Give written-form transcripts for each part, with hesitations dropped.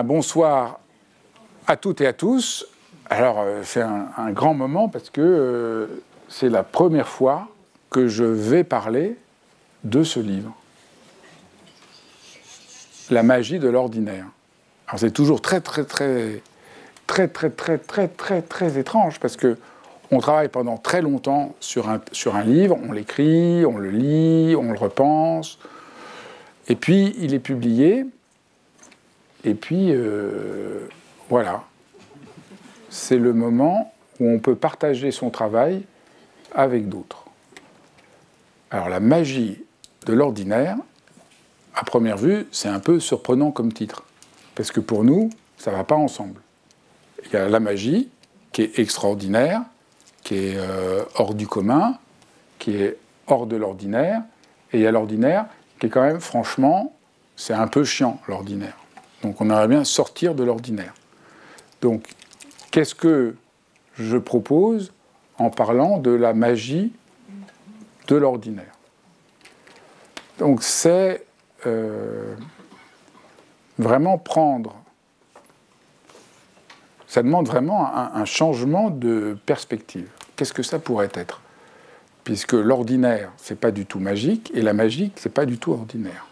Bonsoir à toutes et à tous. Alors, c'est un grand moment parce que c'est la première fois que je vais parler de ce livre. La magie de l'ordinaire. Alors, c'est toujours très étrange parce que on travaille pendant très longtemps sur un livre, on l'écrit, on le lit, on le repense, et puis il est publié, et puis voilà. C'est le moment où on peut partager son travail avec d'autres. Alors la magie de l'ordinaire, à première vue, c'est un peu surprenant comme titre, parce que pour nous, ça ne va pas ensemble. Il y a la magie, qui est extraordinaire, qui est hors du commun, qui est hors de l'ordinaire, et il y a l'ordinaire, qui est quand même, franchement, c'est un peu chiant, l'ordinaire. Donc on aimerait bien sortir de l'ordinaire. Donc, qu'est-ce que je propose en parlant de la magie de l'ordinaire? Donc c'est vraiment prendre... Ça demande vraiment un changement de perspective. Qu'est-ce que ça pourrait être? Puisque l'ordinaire, c'est pas du tout magique, et la magique, c'est pas du tout ordinaire.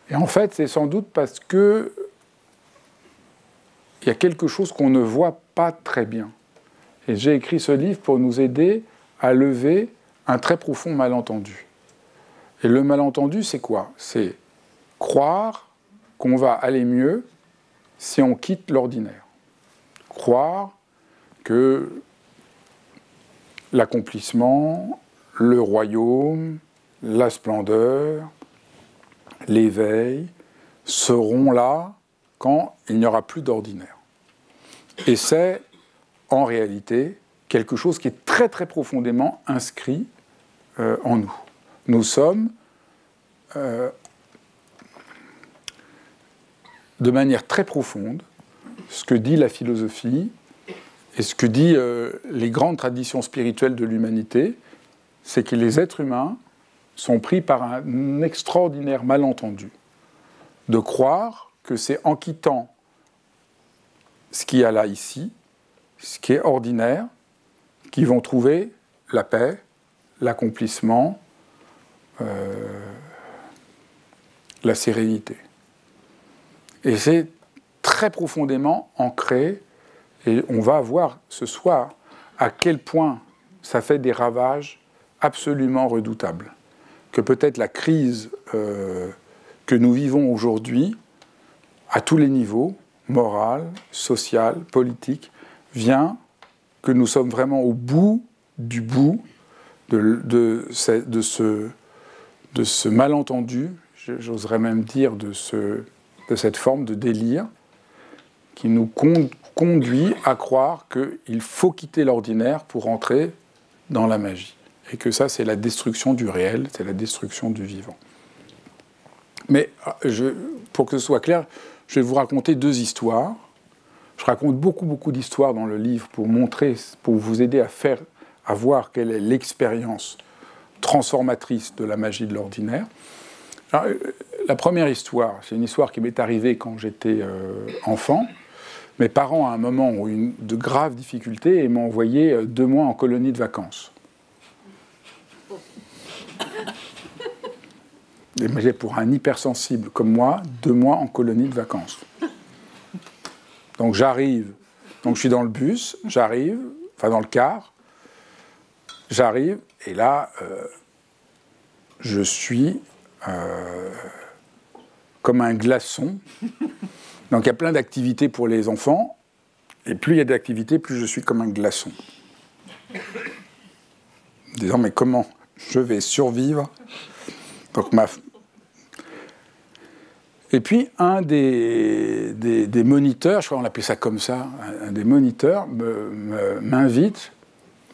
Et en fait, c'est sans doute parce que il y a quelque chose qu'on ne voit pas très bien. Et j'ai écrit ce livre pour nous aider à lever un très profond malentendu. Et le malentendu, c'est quoi? C'est croire qu'on va aller mieux si on quitte l'ordinaire. Croire que l'accomplissement, le royaume, la splendeur, l'éveil seront là quand il n'y aura plus d'ordinaire. Et c'est, en réalité, quelque chose qui est très profondément inscrit en nous. Nous sommes, de manière très profonde, ce que dit la philosophie et ce que dit les grandes traditions spirituelles de l'humanité, c'est que les êtres humains sont pris par un extraordinaire malentendu de croire que c'est en quittant ce qu'il y a là, ici, ce qui est ordinaire, qu'ils vont trouver la paix, l'accomplissement, la sérénité. Et c'est très profondément ancré, et on va voir ce soir à quel point ça fait des ravages absolument redoutables. Que peut-être la crise que nous vivons aujourd'hui, à tous les niveaux, moral, social, politique, vient que nous sommes vraiment au bout du bout de ce malentendu, j'oserais même dire de cette forme de délire qui nous conduit à croire qu'il faut quitter l'ordinaire pour entrer dans la magie. Et que ça, c'est la destruction du réel, c'est la destruction du vivant. Mais pour que ce soit clair, je vais vous raconter deux histoires. Je raconte beaucoup d'histoires dans le livre pour montrer, pour vous aider à voir quelle est l'expérience transformatrice de la magie de l'ordinaire. Alors, la première histoire, c'est une histoire qui m'est arrivée quand j'étais enfant. Mes parents, à un moment, ont eu de graves difficultés et m'ont envoyé 2 mois en colonie de vacances. Et pour un hypersensible comme moi, 2 mois en colonie de vacances. Donc j'arrive, donc je suis dans le bus, j'arrive, enfin dans le car, j'arrive, et là, je suis comme un glaçon. Donc il y a plein d'activités pour les enfants, et plus il y a d'activités, plus je suis comme un glaçon. Disant, mais comment je vais survivre? Donc Et puis un des moniteurs, je crois qu'on appelait ça comme ça, un des moniteurs m'invite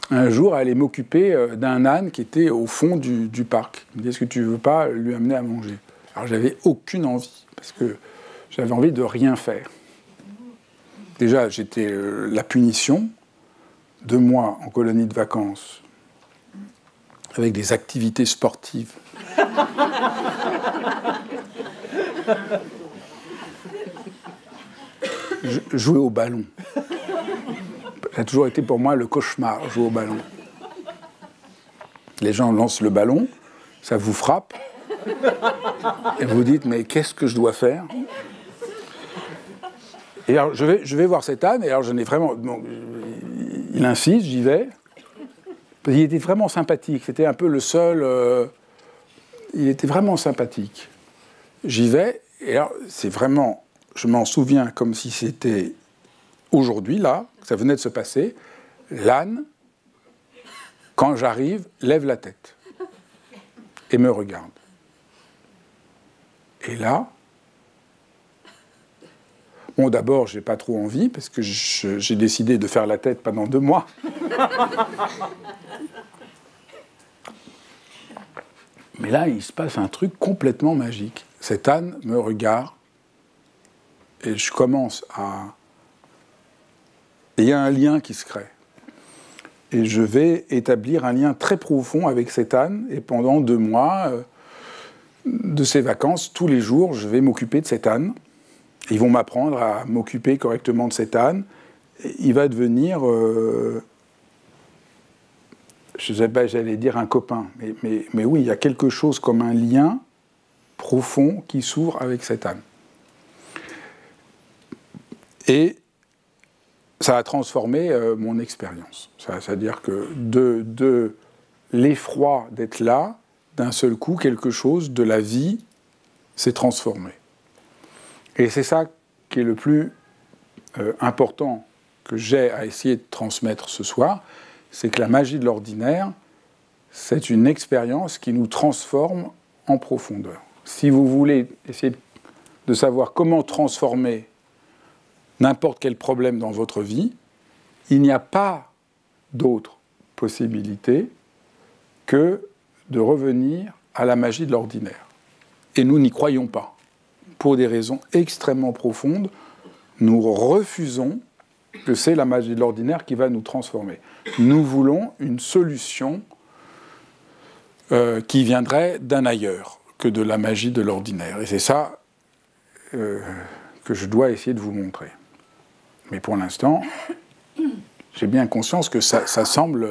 un jour à aller m'occuper d'un âne qui était au fond du parc. Il me dit, est-ce que tu ne veux pas lui amener à manger? Alors j'avais aucune envie, parce que j'avais envie de rien faire. Déjà, j'étais la punition, 2 mois en colonie de vacances, avec des activités sportives Jouer au ballon. Ça a toujours été pour moi le cauchemar, jouer au ballon. Les gens lancent le ballon, ça vous frappe, et vous dites, mais qu'est-ce que je dois faire? Et alors, je vais voir cet âne, et alors je n'ai vraiment... Bon, il insiste, j'y vais. Il était vraiment sympathique, c'était un peu le seul... il était vraiment sympathique. J'y vais, et alors c'est vraiment... Je m'en souviens comme si c'était aujourd'hui, là, que ça venait de se passer. L'âne, quand j'arrive, lève la tête et me regarde. Et là... Bon, d'abord, je n'ai pas trop envie, parce que j'ai décidé de faire la tête pendant 2 mois. Mais là, il se passe un truc complètement magique. Cet âne me regarde, et je commence à... Et il y a un lien qui se crée. Et je vais établir un lien très profond avec cet âne, et pendant 2 mois de ces vacances, tous les jours, je vais m'occuper de cet âne. Ils vont m'apprendre à m'occuper correctement de cet âne. Il va devenir, je ne sais pas, j'allais dire un copain, mais oui, il y a quelque chose comme un lien profond qui s'ouvre avec cet âne. Et ça a transformé mon expérience. C'est-à-dire que de l'effroi d'être là, d'un seul coup, quelque chose de la vie s'est transformé. Et c'est ça qui est le plus important que j'ai à essayer de transmettre ce soir, c'est que la magie de l'ordinaire, c'est une expérience qui nous transforme en profondeur. Si vous voulez essayer de savoir comment transformer n'importe quel problème dans votre vie, il n'y a pas d'autre possibilité que de revenir à la magie de l'ordinaire. Et nous n'y croyons pas. Pour des raisons extrêmement profondes, nous refusons que c'est la magie de l'ordinaire qui va nous transformer. Nous voulons une solution qui viendrait d'un ailleurs que de la magie de l'ordinaire. Et c'est ça que je dois essayer de vous montrer. Mais pour l'instant, j'ai bien conscience que ça semble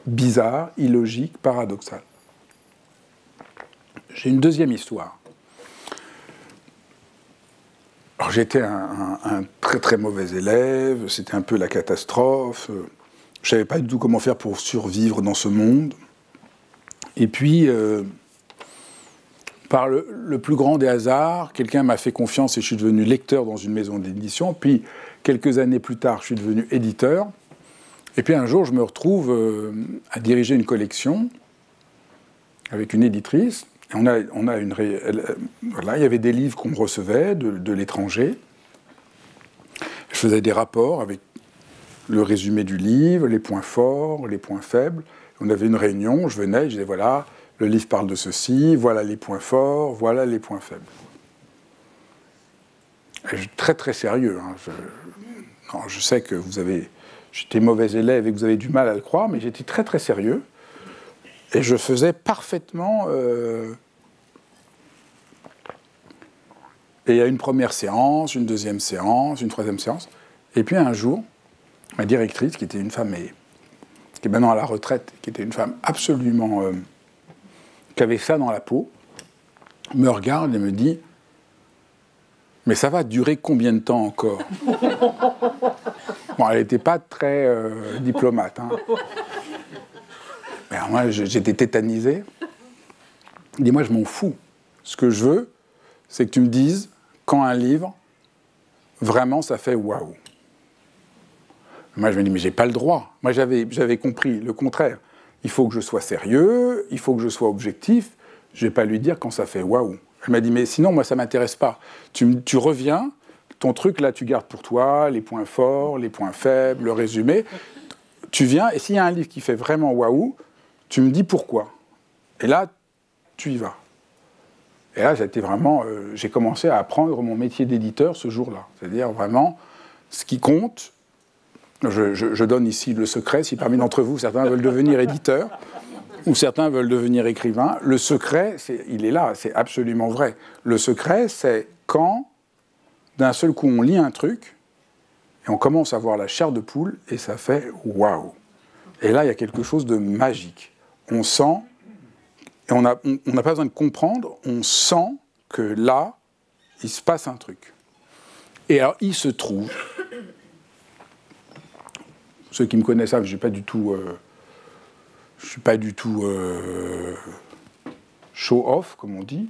bizarre, illogique, paradoxal. J'ai une deuxième histoire. Alors, j'étais un très très mauvais élève, c'était un peu la catastrophe, je ne savais pas du tout comment faire pour survivre dans ce monde. Et puis, par le plus grand des hasards, quelqu'un m'a fait confiance et je suis devenu lecteur dans une maison d'édition. Puis, quelques années plus tard, je suis devenu éditeur. Et puis un jour, je me retrouve à diriger une collection avec une éditrice. Et voilà, il y avait des livres qu'on me recevait de l'étranger. Je faisais des rapports avec le résumé du livre, les points forts, les points faibles. On avait une réunion, je venais, je disais voilà, le livre parle de ceci, voilà les points forts, voilà les points faibles. Et très très sérieux. Hein. Je sais que j'étais mauvais élève et que vous avez du mal à le croire, mais j'étais très très sérieux. Et je faisais parfaitement... Et il y a une première séance, une deuxième séance, une troisième séance. Et puis un jour, ma directrice, qui était une femme, qui est maintenant à la retraite, qui était une femme absolument... qui avait ça dans la peau, me regarde et me dit « Mais ça va durer combien de temps encore ?» Bon, elle n'était pas très diplomate, hein. Mais alors moi, j'étais tétanisé. Dis-moi, je m'en fous. Ce que je veux, c'est que tu me dises quand un livre, vraiment, ça fait waouh. Moi, je me dis, mais j'ai pas le droit. Moi, j'avais compris le contraire. Il faut que je sois sérieux, il faut que je sois objectif. Je vais pas lui dire quand ça fait waouh. Elle m'a dit, mais sinon, moi, ça m'intéresse pas. Tu reviens, ton truc, là, tu gardes pour toi les points forts, les points faibles, le résumé. Tu viens, et s'il y a un livre qui fait vraiment waouh, tu me dis pourquoi. Et là, tu y vas. Et là, j'ai commencé à apprendre mon métier d'éditeur ce jour-là. C'est-à-dire vraiment, ce qui compte, je donne ici le secret, si parmi d'entre vous, certains veulent devenir éditeurs, ou certains veulent devenir écrivains. Le secret, il est là, c'est absolument vrai. Le secret, c'est quand, d'un seul coup, on lit un truc, et on commence à voir la chair de poule, et ça fait waouh. Et là, il y a quelque chose de magique. On sent, et on n'a pas besoin de comprendre, on sent que là, il se passe un truc. Et alors, il se trouve, ceux qui me connaissent savent, je ne suis pas du tout show-off, comme on dit,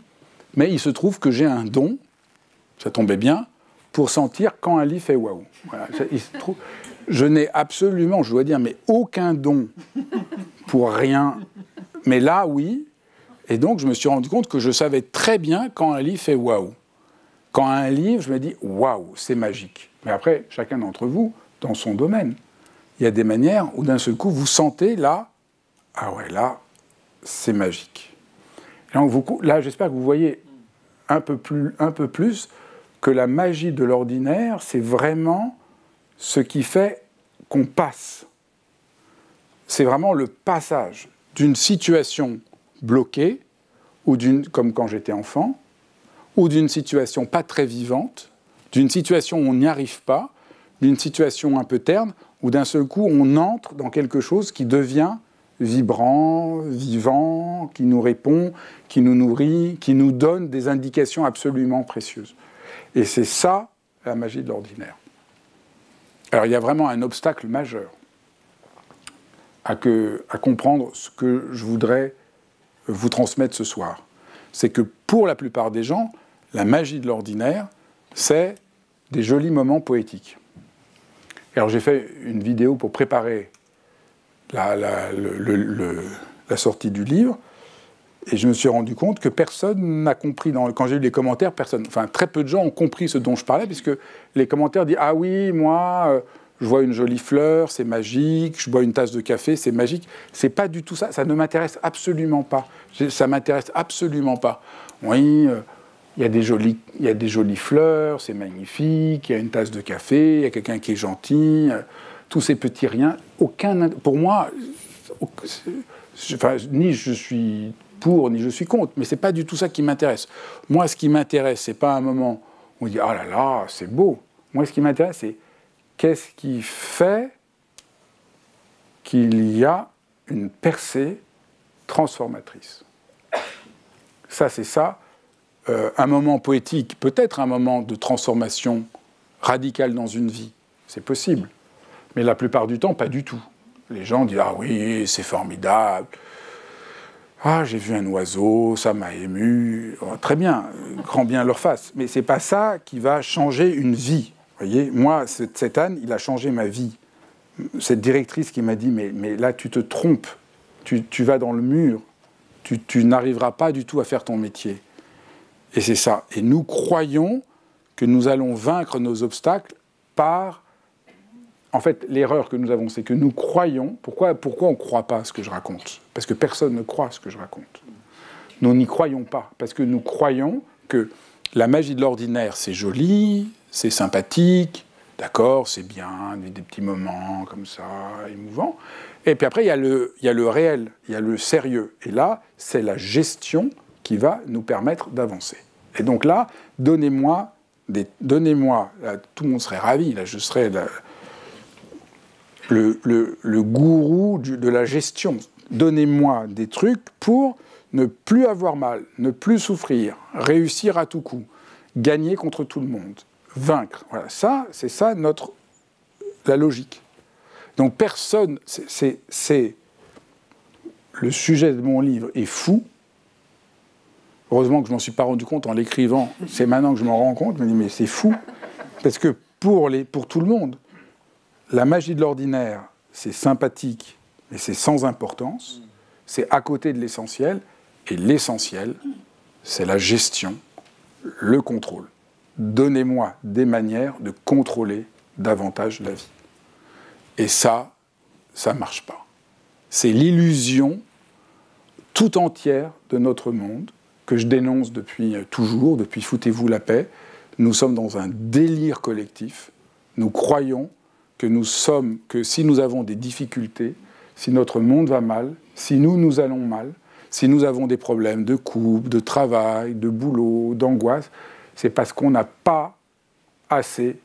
mais il se trouve que j'ai un don, ça tombait bien, pour sentir quand un livre fait waouh. Voilà, je n'ai absolument, je dois dire, mais aucun don pour rien. Mais là, oui. Et donc, je me suis rendu compte que je savais très bien quand un livre fait waouh. Quand un livre, je me dis waouh, c'est magique. Mais après, chacun d'entre vous, dans son domaine, il y a des manières où d'un seul coup, vous sentez là, ah ouais, là, c'est magique. Et donc, là, j'espère que vous voyez un peu plus que la magie de l'ordinaire, c'est vraiment ce qui fait qu'on passe. C'est vraiment le passage d'une situation bloquée, ou comme quand j'étais enfant, ou d'une situation pas très vivante, d'une situation où on n'y arrive pas, d'une situation un peu terne, où d'un seul coup on entre dans quelque chose qui devient vibrant, vivant, qui nous répond, qui nous nourrit, qui nous donne des indications absolument précieuses. Et c'est ça, la magie de l'ordinaire. Alors il y a vraiment un obstacle majeur à comprendre ce que je voudrais vous transmettre ce soir. C'est que pour la plupart des gens, la magie de l'ordinaire, c'est des jolis moments poétiques. Alors j'ai fait une vidéo pour préparer la sortie du livre, et je me suis rendu compte que personne n'a compris, quand j'ai eu les commentaires, très peu de gens ont compris ce dont je parlais, puisque les commentaires disent « Ah oui, moi, je vois une jolie fleur, c'est magique, je bois une tasse de café, c'est magique ». C'est pas du tout ça, ça ne m'intéresse absolument pas. Ça m'intéresse absolument pas. Oui, il y a des jolies fleurs, c'est magnifique, il y a une tasse de café, il y a quelqu'un qui est gentil, tous ces petits riens, pour moi, ni je suis pour, ni je suis contre, mais c'est pas du tout ça qui m'intéresse. Moi, ce qui m'intéresse, c'est pas un moment où on dit « Ah là là, c'est beau ». Moi, ce qui m'intéresse, c'est qu'est-ce qui fait qu'il y a une percée transformatrice. Ça, c'est ça. Un moment poétique, peut-être un moment de transformation radicale dans une vie, c'est possible. Mais la plupart du temps, pas du tout. Les gens disent « Ah oui, c'est formidable. Ah, j'ai vu un oiseau, ça m'a ému. Oh, très bien, grand bien leur fasse. » Mais c'est pas ça qui va changer une vie. Vous voyez, moi, cet âne, il a changé ma vie. Cette directrice qui m'a dit « Mais là, tu te trompes. Tu vas dans le mur. Tu n'arriveras pas du tout à faire ton métier. » Et c'est ça. Et nous croyons que nous allons vaincre nos obstacles par... En fait, l'erreur que nous avons, c'est que nous croyons... Pourquoi on ne croit pas à ce que je raconte? Parce que personne ne croit à ce que je raconte. Nous n'y croyons pas. Parce que nous croyons que la magie de l'ordinaire, c'est joli, c'est sympathique, d'accord, c'est bien, des petits moments comme ça, émouvants. Et puis après, il y a le réel, il y a le sérieux. Et là, c'est la gestion qui va nous permettre d'avancer. Et donc là, donnez-moi, là, tout le monde serait ravi, là, je serais le gourou de la gestion. Donnez-moi des trucs pour ne plus avoir mal, ne plus souffrir, réussir à tout coup, gagner contre tout le monde, vaincre. Voilà, ça, c'est ça la logique. Donc personne, le sujet de mon livre est fou. Heureusement que je ne m'en suis pas rendu compte en l'écrivant. C'est maintenant que je m'en rends compte. Je me dis, mais c'est fou. Parce que pour tout le monde, la magie de l'ordinaire, c'est sympathique, mais c'est sans importance. C'est à côté de l'essentiel. Et l'essentiel, c'est la gestion, le contrôle. Donnez-moi des manières de contrôler davantage la vie. Et ça ne marche pas. C'est l'illusion tout entière de notre monde, que je dénonce depuis toujours, depuis Foutez-vous la paix. Nous sommes dans un délire collectif. Nous croyons que si nous avons des difficultés, si notre monde va mal, si nous allons mal, si nous avons des problèmes de couple, de travail, de boulot, d'angoisse, c'est parce qu'on n'a pas assez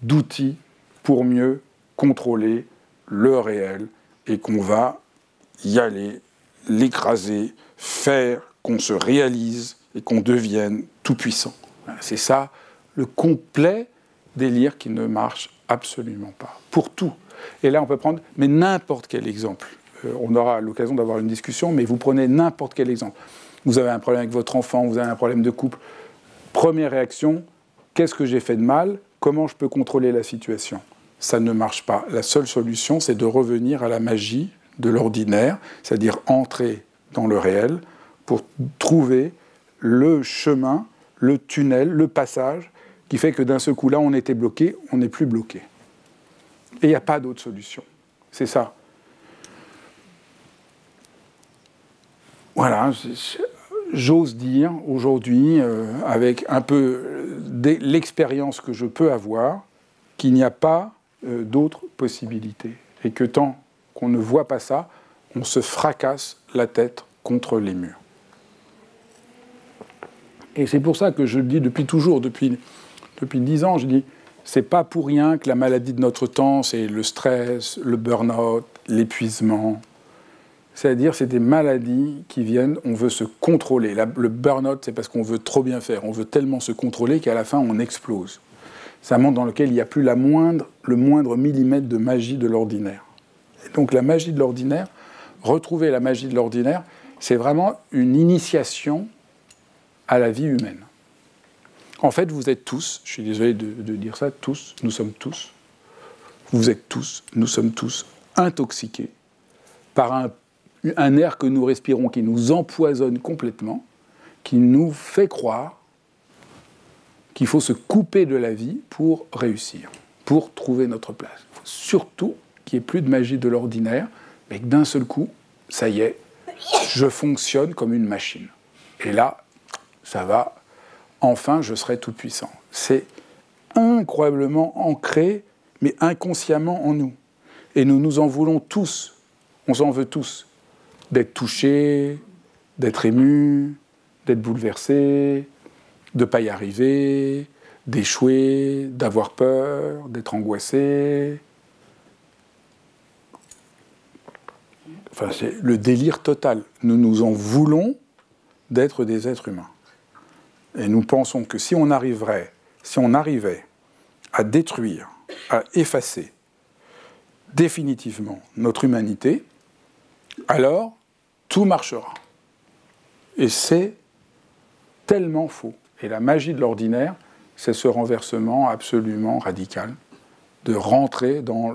d'outils pour mieux contrôler le réel et qu'on va y aller, l'écraser, faire qu'on se réalise et qu'on devienne tout-puissant. C'est ça, le complet délire qui ne marche absolument pas, pour tout. Et là, on peut prendre mais n'importe quel exemple. On aura l'occasion d'avoir une discussion, mais vous prenez n'importe quel exemple. Vous avez un problème avec votre enfant, vous avez un problème de couple. Première réaction, qu'est-ce que j'ai fait de mal? Comment je peux contrôler la situation? Ça ne marche pas. La seule solution, c'est de revenir à la magie de l'ordinaire, c'est-à-dire entrer dans le réel pour trouver le chemin, le tunnel, le passage qui fait que d'un seul coup, là, on était bloqué, on n'est plus bloqué. Et il n'y a pas d'autre solution. C'est ça. Voilà, j'ose dire aujourd'hui, avec un peu l'expérience que je peux avoir, qu'il n'y a pas d'autres possibilités. Et que tant qu'on ne voit pas ça, on se fracasse la tête contre les murs. Et c'est pour ça que je le dis depuis toujours, depuis 10 ans, je dis, c'est pas pour rien que la maladie de notre temps, c'est le stress, le burn-out, l'épuisement. C'est-à-dire, c'est des maladies qui viennent, on veut se contrôler. Le burn-out, c'est parce qu'on veut trop bien faire. On veut tellement se contrôler qu'à la fin, on explose. C'est un monde dans lequel il n'y a plus le moindre millimètre de magie de l'ordinaire. Et donc, la magie de l'ordinaire, retrouver la magie de l'ordinaire, c'est vraiment une initiation à la vie humaine. En fait, vous êtes tous, je suis désolé de dire ça, tous, nous sommes tous, vous êtes tous, nous sommes tous intoxiqués par un air que nous respirons qui nous empoisonne complètement, qui nous fait croire qu'il faut se couper de la vie pour réussir, pour trouver notre place. Il faut surtout qu'il n'y ait plus de magie de l'ordinaire, mais que d'un seul coup, ça y est, je fonctionne comme une machine. Et là, ça va, enfin, je serai tout-puissant. C'est incroyablement ancré, mais inconsciemment en nous. Et nous nous en voulons tous, on s'en veut tous, d'être touchés, d'être émus, d'être bouleversés, de ne pas y arriver, d'échouer, d'avoir peur, d'être angoissé. Enfin, c'est le délire total. Nous nous en voulons d'être des êtres humains. Et nous pensons que si on arrivait à détruire, à effacer définitivement notre humanité, alors tout marchera. Et c'est tellement faux. Et la magie de l'ordinaire, c'est ce renversement absolument radical de rentrer dans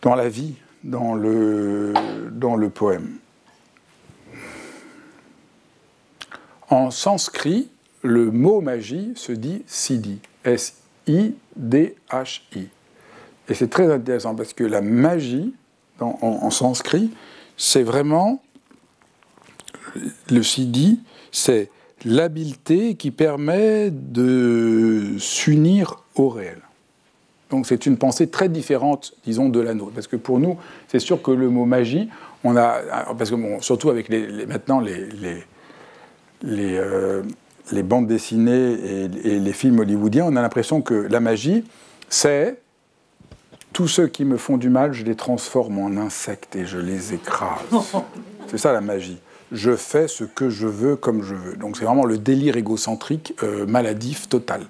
la vie, dans le poème. En sanskrit, le mot magie se dit siddhi, S-I-D-H-I. Et c'est très intéressant parce que la magie, en sanskrit, c'est vraiment, le siddhi, c'est l'habileté qui permet de s'unir au réel. Donc c'est une pensée très différente, disons, de la nôtre. Parce que pour nous, c'est sûr que le mot magie, on a, parce que bon, surtout avec maintenant les bandes dessinées et les films hollywoodiens, on a l'impression que la magie, c'est tous ceux qui me font du mal, je les transforme en insectes et je les écrase. C'est ça la magie. Je fais ce que je veux comme je veux. Donc c'est vraiment le délire égocentrique maladif total.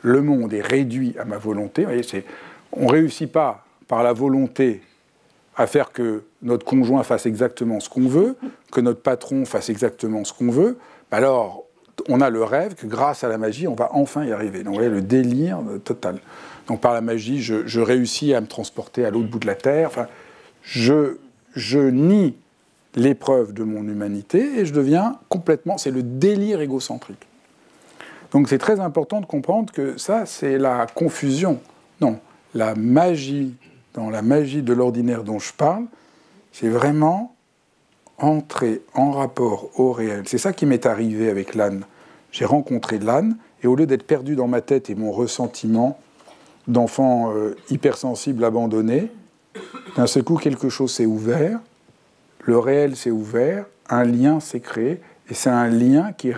Le monde est réduit à ma volonté. Vous voyez, on ne réussit pas par la volonté à faire que notre conjoint fasse exactement ce qu'on veut, que notre patron fasse exactement ce qu'on veut. Alors, on a le rêve que grâce à la magie, on va enfin y arriver. Donc, vous voyez, le délire total. Donc, par la magie, je réussis à me transporter à l'autre bout de la Terre. Enfin, je nie l'épreuve de mon humanité et je deviens complètement... C'est le délire égocentrique. Donc, c'est très important de comprendre que ça, c'est la confusion. Non, la magie, dans la magie de l'ordinaire dont je parle, c'est vraiment entrer en rapport au réel. C'est ça qui m'est arrivé avec l'âne. J'ai rencontré l'âne, et au lieu d'être perdu dans ma tête et mon ressentiment d'enfant hypersensible abandonné, D'un seul coup, quelque chose s'est ouvert, le réel s'est ouvert, un lien s'est créé, et c'est un lien qui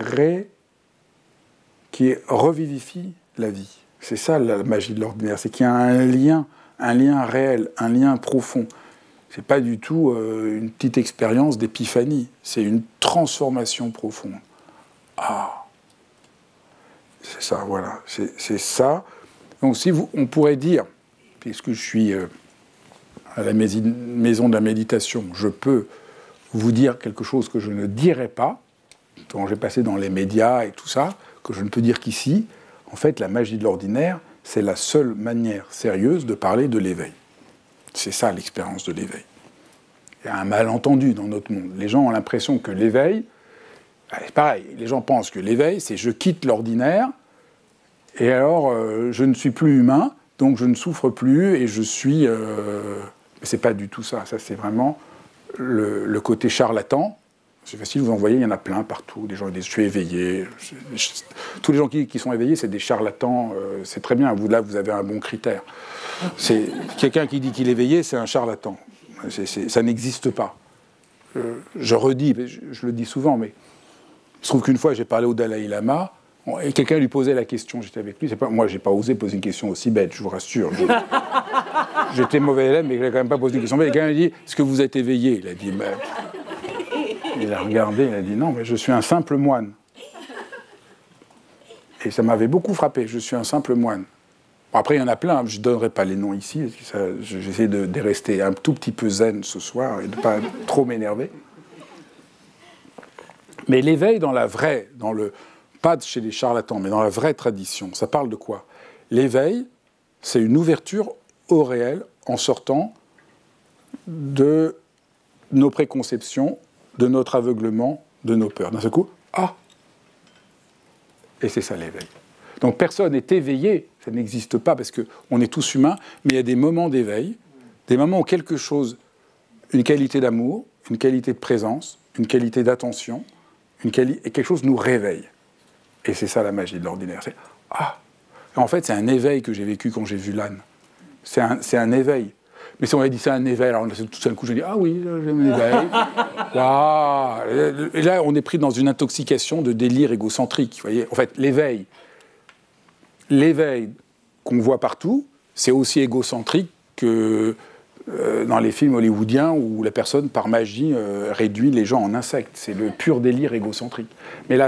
revivifie la vie. C'est ça la magie de l'ordinaire, c'est qu'il y a un lien réel, un lien profond. C'est pas du tout une petite expérience d'épiphanie, c'est une transformation profonde. Ah, c'est ça, voilà, c'est ça. Donc on pourrait dire, puisque je suis à la maison de la méditation, je peux vous dire quelque chose que je ne dirais pas, dont j'ai passé dans les médias et tout ça, que je ne peux dire qu'ici. En fait, la magie de l'ordinaire, c'est la seule manière sérieuse de parler de l'éveil. C'est ça l'expérience de l'éveil. Il y a un malentendu dans notre monde. Les gens ont l'impression que l'éveil, c'est pareil, les gens pensent que l'éveil, c'est je quitte l'ordinaire, et alors je ne suis plus humain, donc je ne souffre plus, et je suis... Mais c'est pas du tout ça. Ça, c'est vraiment le côté charlatan. C'est facile, vous en voyez, il y en a plein partout. Des gens qui disent « je suis éveillé ». Tous les gens qui sont éveillés, c'est des charlatans. C'est très bien, là, vous avez un bon critère. Quelqu'un qui dit qu'il est éveillé, c'est un charlatan. Ça n'existe pas. Je redis, je le dis souvent, mais il se trouve qu'une fois, j'ai parlé au Dalai Lama, et quelqu'un lui posait la question, j'étais avec lui. Moi, je n'ai pas osé poser une question aussi bête, je vous rassure. J'étais mauvais élève, mais je n'ai quand même pas posé une question bête. Quelqu'un lui dit « est-ce que vous êtes éveillé ?» Il a dit « mais... » Il a regardé, il a dit « non, mais je suis un simple moine. » Et ça m'avait beaucoup frappé, je suis un simple moine. Bon, après, il y en a plein, je ne donnerai pas les noms ici, j'essaie de rester un tout petit peu zen ce soir et de ne pas trop m'énerver. Mais l'éveil pas chez les charlatans, mais dans la vraie tradition, ça parle de quoi? L'éveil, c'est une ouverture au réel en sortant de nos préconceptions, de notre aveuglement, de nos peurs. D'un seul coup, ah! Et c'est ça l'éveil. Donc personne n'est éveillé, ça n'existe pas parce qu'on est tous humains, mais il y a des moments d'éveil, des moments où quelque chose, une qualité d'amour, une qualité de présence, une qualité d'attention, et quelque chose nous réveille. Et c'est ça la magie de l'ordinaire. C'est ah! En fait, c'est un éveil que j'ai vécu quand j'ai vu l'âne. C'est un éveil. Mais si on avait dit c'est un éveil, alors tout d'un coup, je dis ah oui, j'ai un éveil. Wow. Et là, on est pris dans une intoxication de délire égocentrique. Vous voyez, en fait, l'éveil qu'on voit partout, c'est aussi égocentrique que dans les films hollywoodiens où la personne, par magie, réduit les gens en insectes. C'est le pur délire égocentrique. Mais le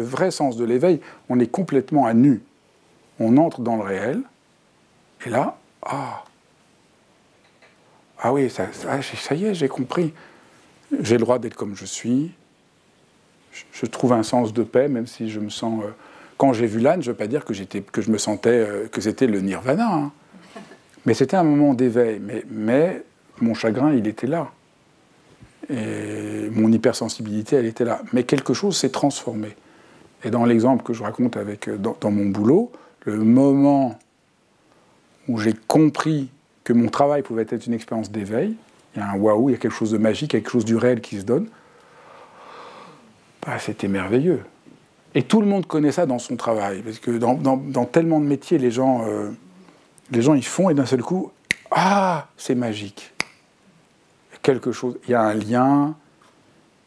vrai sens de l'éveil, on est complètement à nu. On entre dans le réel, et là, ah oui, ça y est, j'ai compris. J'ai le droit d'être comme je suis. Je trouve un sens de paix, même si je me sens... Quand j'ai vu l'âne, je ne veux pas dire que je me sentais que c'était le nirvana. Hein. Mais c'était un moment d'éveil. Mais mon chagrin, il était là. Et mon hypersensibilité, elle était là. Mais quelque chose s'est transformé. Et dans l'exemple que je raconte dans mon boulot, le moment où j'ai compris que mon travail pouvait être une expérience d'éveil, il y a un waouh, il y a quelque chose de magique, quelque chose du réel qui se donne, c'était merveilleux. Et tout le monde connaît ça dans son travail, parce que dans tellement de métiers, les gens ils font, et d'un seul coup, c'est magique. Il y a un lien,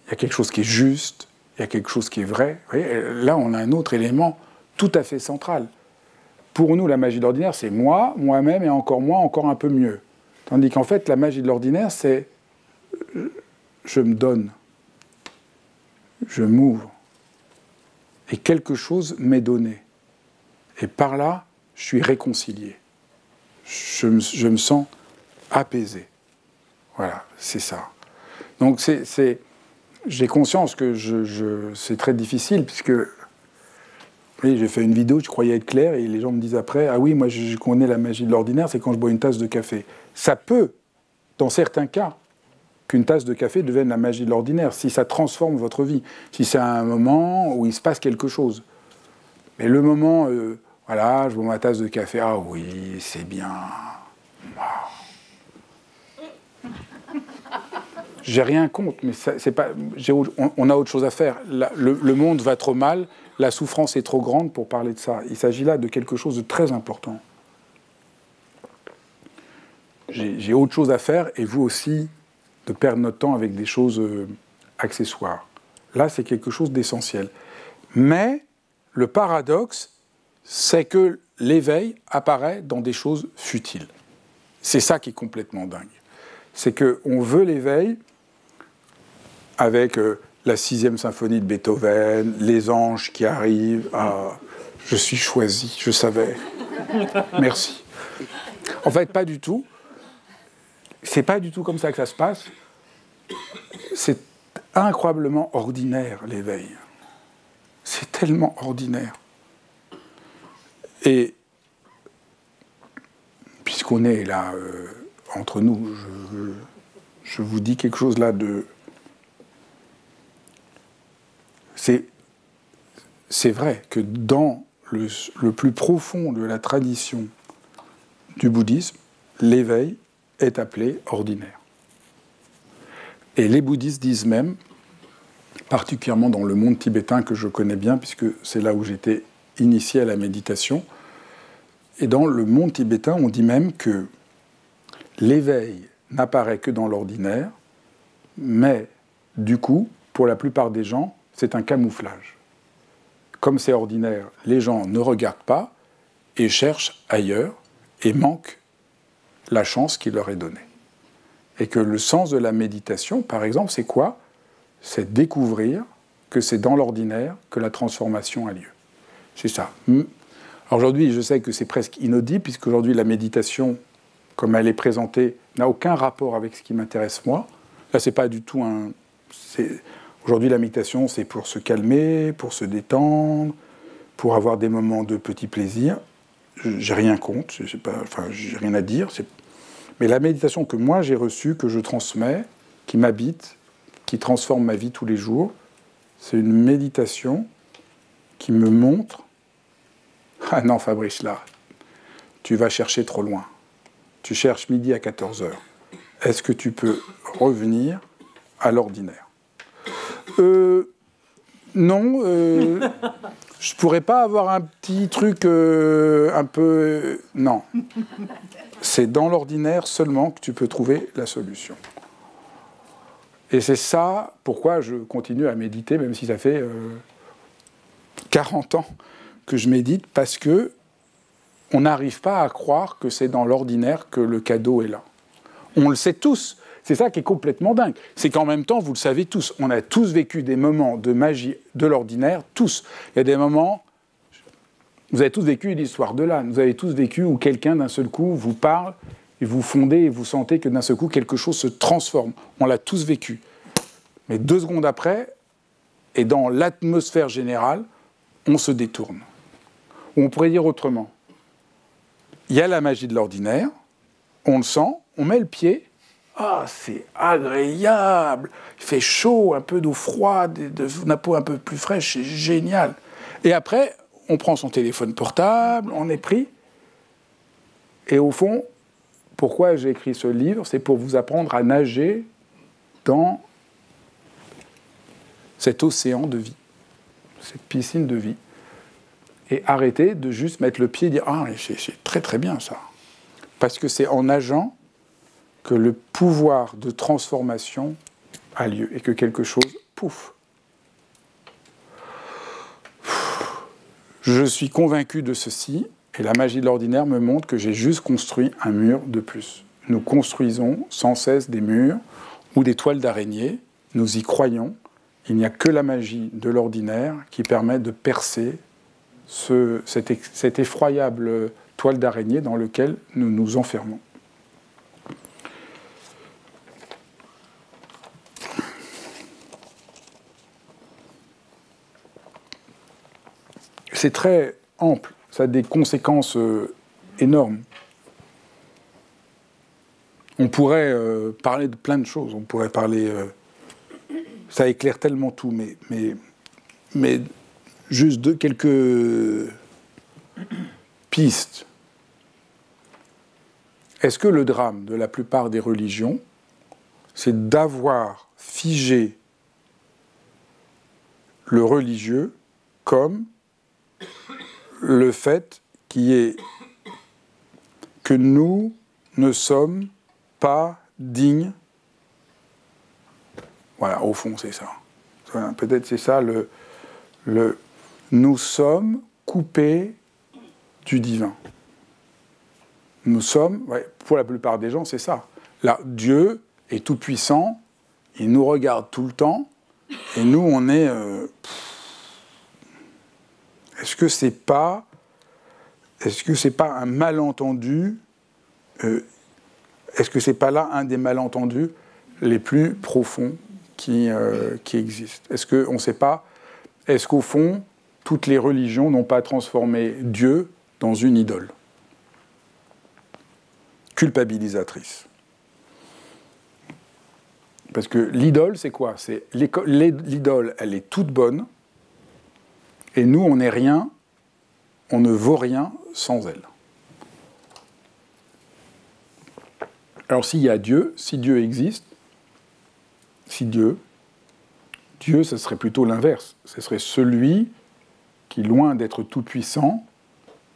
il y a quelque chose qui est juste, il y a quelque chose qui est vrai. Vous voyez, là, on a un autre élément tout à fait central. Pour nous, la magie de l'ordinaire, c'est moi, moi-même, et encore moi, encore un peu mieux. Tandis qu'en fait, la magie de l'ordinaire, c'est je me donne, je m'ouvre, et quelque chose m'est donné. Et par là, je suis réconcilié. Je me sens apaisé. Voilà, c'est ça. Donc j'ai conscience que c'est très difficile, puisque oui, j'ai fait une vidéo, je croyais être clair, et les gens me disent après, ah oui, moi je connais la magie de l'ordinaire, c'est quand je bois une tasse de café. Ça peut, dans certains cas, qu'une tasse de café devienne la magie de l'ordinaire, si ça transforme votre vie, si c'est un moment où il se passe quelque chose. Mais le moment, voilà, je bois ma tasse de café, ah oui, c'est bien. J'ai rien contre, mais c'est pas, on a autre chose à faire. Le monde va trop mal, la souffrance est trop grande pour parler de ça. Il s'agit là de quelque chose de très important. j'ai autre chose à faire, et vous aussi, de perdre notre temps avec des choses accessoires. Là, c'est quelque chose d'essentiel. Mais le paradoxe, c'est que l'éveil apparaît dans des choses futiles. C'est ça qui est complètement dingue. C'est qu'on veut l'éveil avec la 6e symphonie de Beethoven, les anges qui arrivent. Ah, je suis choisi, je savais. Merci. En fait, pas du tout. C'est pas du tout comme ça que ça se passe. C'est incroyablement ordinaire, l'éveil. C'est tellement ordinaire. Et puisqu'on est là, entre nous, je vous dis quelque chose là de... C'est vrai que dans le plus profond de la tradition du bouddhisme, l'éveil est appelé ordinaire. Et les bouddhistes disent même, particulièrement dans le monde tibétain que je connais bien, puisque c'est là où j'étais initié à la méditation, et dans le monde tibétain, on dit même que l'éveil n'apparaît que dans l'ordinaire, mais du coup, pour la plupart des gens, c'est un camouflage. Comme c'est ordinaire, les gens ne regardent pas et cherchent ailleurs et manquent la chance qui leur est donnée. Et que le sens de la méditation, par exemple, c'est quoi? C'est découvrir que c'est dans l'ordinaire que la transformation a lieu. C'est ça. Alors aujourd'hui, je sais que c'est presque inaudible, puisqu'aujourd'hui, la méditation, comme elle est présentée, n'a aucun rapport avec ce qui m'intéresse moi. Là, c'est pas du tout un... Aujourd'hui, la méditation, c'est pour se calmer, pour se détendre, pour avoir des moments de petit plaisir. J'ai rien contre, j'ai rien à dire. Mais la méditation que moi j'ai reçue, que je transmets, qui m'habite, qui transforme ma vie tous les jours, c'est une méditation qui me montre « Ah non, Fabrice, là, tu vas chercher trop loin. Tu cherches midi à 14h. Est-ce que tu peux revenir à l'ordinaire ?» Non, je pourrais pas avoir un petit truc un peu... non. C'est dans l'ordinaire seulement que tu peux trouver la solution. Et c'est ça pourquoi je continue à méditer, même si ça fait 40 ans que je médite, parce que on n'arrive pas à croire que c'est dans l'ordinaire que le cadeau est là. On le sait tous. C'est ça qui est complètement dingue. C'est qu'en même temps, vous le savez tous, on a tous vécu des moments de magie de l'ordinaire, tous. Il y a des moments, vous avez tous vécu l'histoire de l'âne, vous avez tous vécu où quelqu'un d'un seul coup vous parle, et vous fondez et vous sentez que d'un seul coup quelque chose se transforme. On l'a tous vécu. Mais 2 secondes après, et dans l'atmosphère générale, on se détourne. Ou on pourrait dire autrement. Il y a la magie de l'ordinaire, on le sent, on met le pied, ah, c'est agréable, il fait chaud, un peu d'eau froide, la peau un peu plus fraîche, c'est génial. Et après, on prend son téléphone portable, on est pris. Et au fond, pourquoi j'ai écrit ce livre? C'est pour vous apprendre à nager dans cet océan de vie, cette piscine de vie. Et arrêter de juste mettre le pied et dire « Ah, c'est très très bien ça ». Parce que c'est en nageant que le pouvoir de transformation a lieu et que quelque chose, pouf. Je suis convaincu de ceci et la magie de l'ordinaire me montre que j'ai juste construit un mur de plus. Nous construisons sans cesse des murs ou des toiles d'araignée, nous y croyons. Il n'y a que la magie de l'ordinaire qui permet de percer cette effroyable toile d'araignée dans laquelle nous nous enfermons. C'est très ample, ça a des conséquences énormes. On pourrait parler de plein de choses, on pourrait parler... ça éclaire tellement tout, mais juste quelques pistes. Est-ce que le drame de la plupart des religions, c'est d'avoir figé le religieux comme le fait qui est que nous ne sommes pas dignes. Voilà, au fond, c'est ça. Voilà, peut-être c'est ça nous sommes coupés du divin. Nous sommes, ouais, pour la plupart des gens, c'est ça. Là, Dieu est tout-puissant, il nous regarde tout le temps, et nous, on est... Est-ce que c'est pas un malentendu est-ce que c'est pas là un des malentendus les plus profonds qui existent? Est-ce qu'on ne sait pas? Est-ce qu'au fond, toutes les religions n'ont pas transformé Dieu dans une idole culpabilisatrice? Parce que l'idole, c'est quoi? L'idole, elle est toute bonne, et nous, on n'est rien, on ne vaut rien sans elle. Alors s'il y a Dieu, si Dieu existe, Dieu, ce serait plutôt l'inverse. Ce serait celui qui, loin d'être tout-puissant,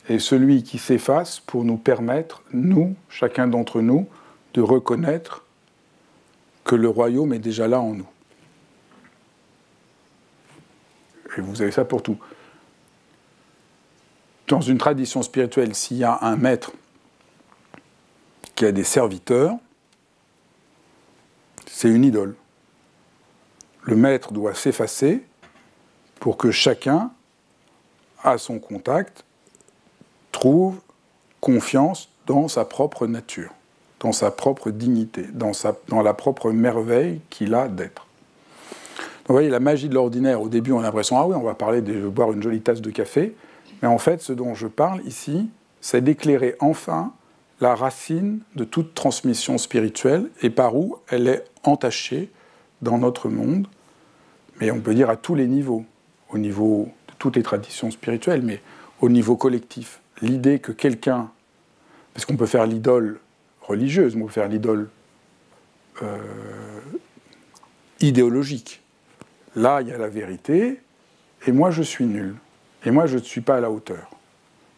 est celui qui s'efface pour nous permettre, nous, chacun d'entre nous, de reconnaître que le royaume est déjà là en nous. Et vous avez ça pour tout. Dans une tradition spirituelle, s'il y a un maître qui a des serviteurs, c'est une idole. Le maître doit s'effacer pour que chacun, à son contact, trouve confiance dans sa propre nature, dans sa propre dignité, dans la propre merveille qu'il a d'être. Donc vous voyez, la magie de l'ordinaire, au début on a l'impression, ah oui, on va parler de boire une jolie tasse de café, mais en fait ce dont je parle ici, c'est d'éclairer enfin la racine de toute transmission spirituelle et par où elle est entachée dans notre monde, mais on peut dire à tous les niveaux, au niveau de toutes les traditions spirituelles, mais au niveau collectif. L'idée que quelqu'un, parce qu'on peut faire l'idole religieuse, on peut faire l'idole idéologique. Là, il y a la vérité, et moi je suis nul, et moi je ne suis pas à la hauteur.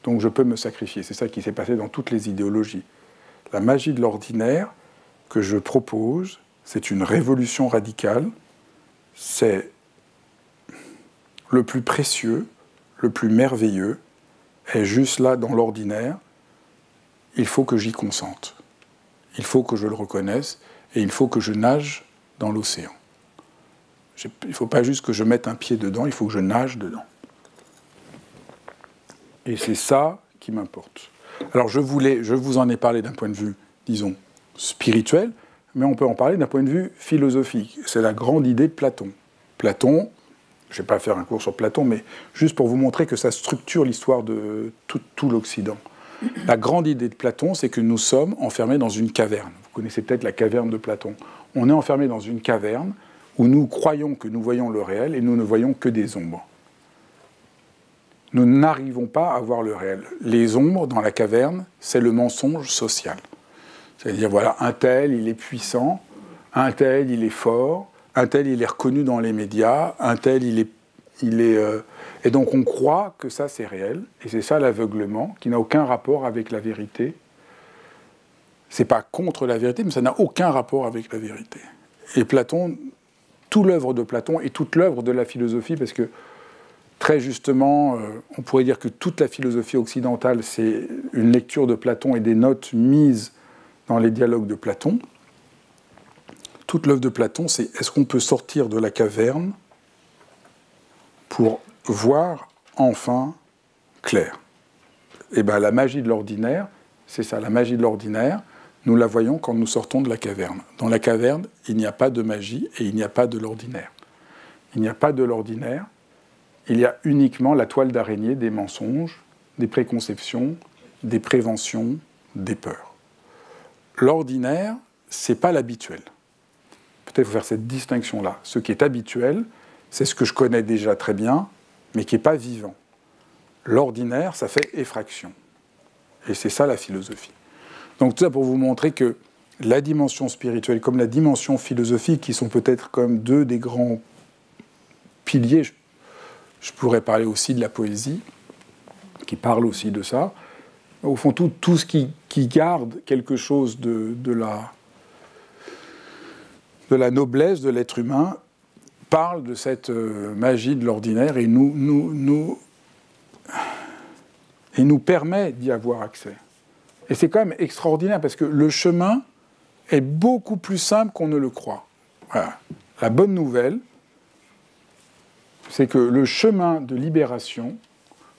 Donc je peux me sacrifier. C'est ça qui s'est passé dans toutes les idéologies. La magie de l'ordinaire que je propose, c'est une révolution radicale. C'est le plus précieux, le plus merveilleux, est juste là dans l'ordinaire. Il faut que j'y consente. Il faut que je le reconnaisse et il faut que je nage dans l'océan. Il ne faut pas juste que je mette un pied dedans, il faut que je nage dedans. Et c'est ça qui m'importe. Alors je vous en ai parlé d'un point de vue, disons, spirituel, mais on peut en parler d'un point de vue philosophique. C'est la grande idée de Platon. Platon, je ne vais pas faire un cours sur Platon, mais juste pour vous montrer que ça structure l'histoire de tout l'Occident. La grande idée de Platon, c'est que nous sommes enfermés dans une caverne. Vous connaissez peut-être la caverne de Platon. On est enfermés dans une caverne où nous croyons que nous voyons le réel et nous ne voyons que des ombres. Nous n'arrivons pas à voir le réel. Les ombres dans la caverne, c'est le mensonge social. C'est-à-dire, voilà, un tel, il est puissant, un tel, il est fort, un tel, il est reconnu dans les médias, un tel, il est... Et donc on croit que ça, c'est réel, et c'est ça l'aveuglement, qui n'a aucun rapport avec la vérité. C'est pas contre la vérité, mais ça n'a aucun rapport avec la vérité. Et Platon, toute l'œuvre de Platon et toute l'œuvre de la philosophie, parce que très justement, on pourrait dire que toute la philosophie occidentale, c'est une lecture de Platon et des notes mises dans les dialogues de Platon. Toute l'œuvre de Platon, c'est est-ce qu'on peut sortir de la caverne pour voir enfin clair? Et bien la magie de l'ordinaire, c'est ça, la magie de l'ordinaire, nous la voyons quand nous sortons de la caverne. Dans la caverne, il n'y a pas de magie et il n'y a pas de l'ordinaire. Il n'y a pas de l'ordinaire, il y a uniquement la toile d'araignée des mensonges, des préconceptions, des préventions, des peurs. L'ordinaire, c'est pas l'habituel. Peut-être qu'il faut faire cette distinction-là. Ce qui est habituel, c'est ce que je connais déjà très bien, mais qui n'est pas vivant. L'ordinaire, ça fait effraction. Et c'est ça la philosophie. Donc tout ça pour vous montrer que la dimension spirituelle comme la dimension philosophique, qui sont peut-être comme deux des grands piliers, je pourrais parler aussi de la poésie, qui parle aussi de ça. Au fond, tout ce qui garde quelque chose de la de la noblesse de l'être humain, parle de cette magie de l'ordinaire et nous permet d'y avoir accès. Et c'est quand même extraordinaire parce que le chemin est beaucoup plus simple qu'on ne le croit. Voilà. La bonne nouvelle, c'est que le chemin de libération,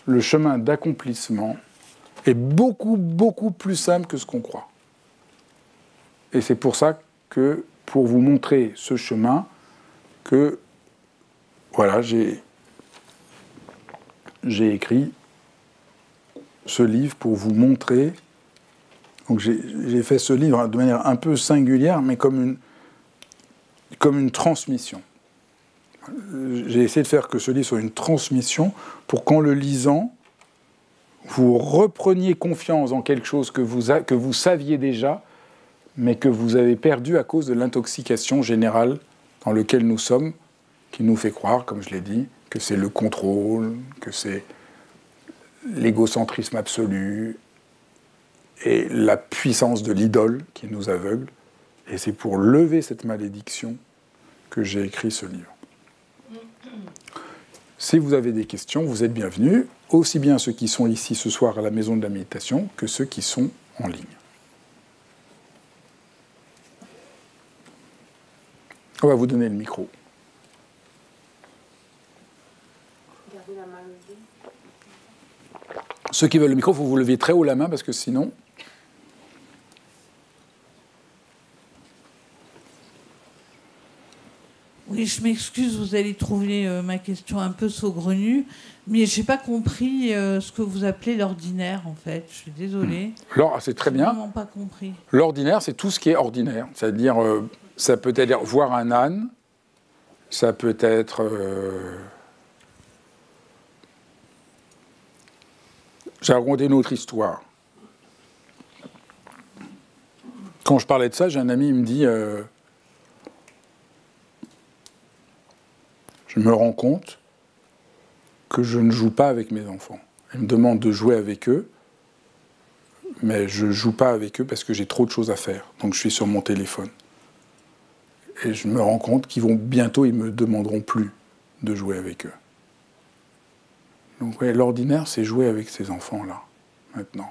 le chemin d'accomplissement, est beaucoup, beaucoup plus simple que ce qu'on croit. Et c'est pour ça que, pour vous montrer ce chemin, que, voilà, j'ai écrit ce livre pour vous montrer. Donc j'ai fait ce livre de manière un peu singulière, mais comme une transmission. J'ai essayé de faire que ce livre soit une transmission pour qu'en le lisant, vous repreniez confiance en quelque chose que vous saviez déjà, mais que vous avez perdu à cause de l'intoxication générale dans laquelle nous sommes, qui nous fait croire, comme je l'ai dit, que c'est le contrôle, que c'est l'égocentrisme absolu et la puissance de l'idole qui nous aveugle. Et c'est pour lever cette malédiction que j'ai écrit ce livre. Si vous avez des questions, vous êtes bienvenus, aussi bien ceux qui sont ici ce soir à la Maison de la Méditation que ceux qui sont en ligne. On va vous donner le micro. Gardez la main levée. Ceux qui veulent le micro, il faut vous lever très haut la main parce que sinon... Oui, je m'excuse, vous allez trouver ma question un peu saugrenue, mais je n'ai pas compris ce que vous appelez l'ordinaire, en fait. Je suis désolée. C'est très bien. Je n'ai vraiment pas compris. L'ordinaire, c'est tout ce qui est ordinaire. C'est-à-dire, ça peut être voir un âne, ça peut être... J'ai raconté une autre histoire. Quand je parlais de ça, j'ai un ami, il me dit... je me rends compte que je ne joue pas avec mes enfants. Ils me demandent de jouer avec eux, mais je ne joue pas avec eux parce que j'ai trop de choses à faire. Donc je suis sur mon téléphone. Et je me rends compte qu'ils vont bientôt, ils me demanderont plus de jouer avec eux. Donc ouais, l'ordinaire, c'est jouer avec ces enfants-là, maintenant.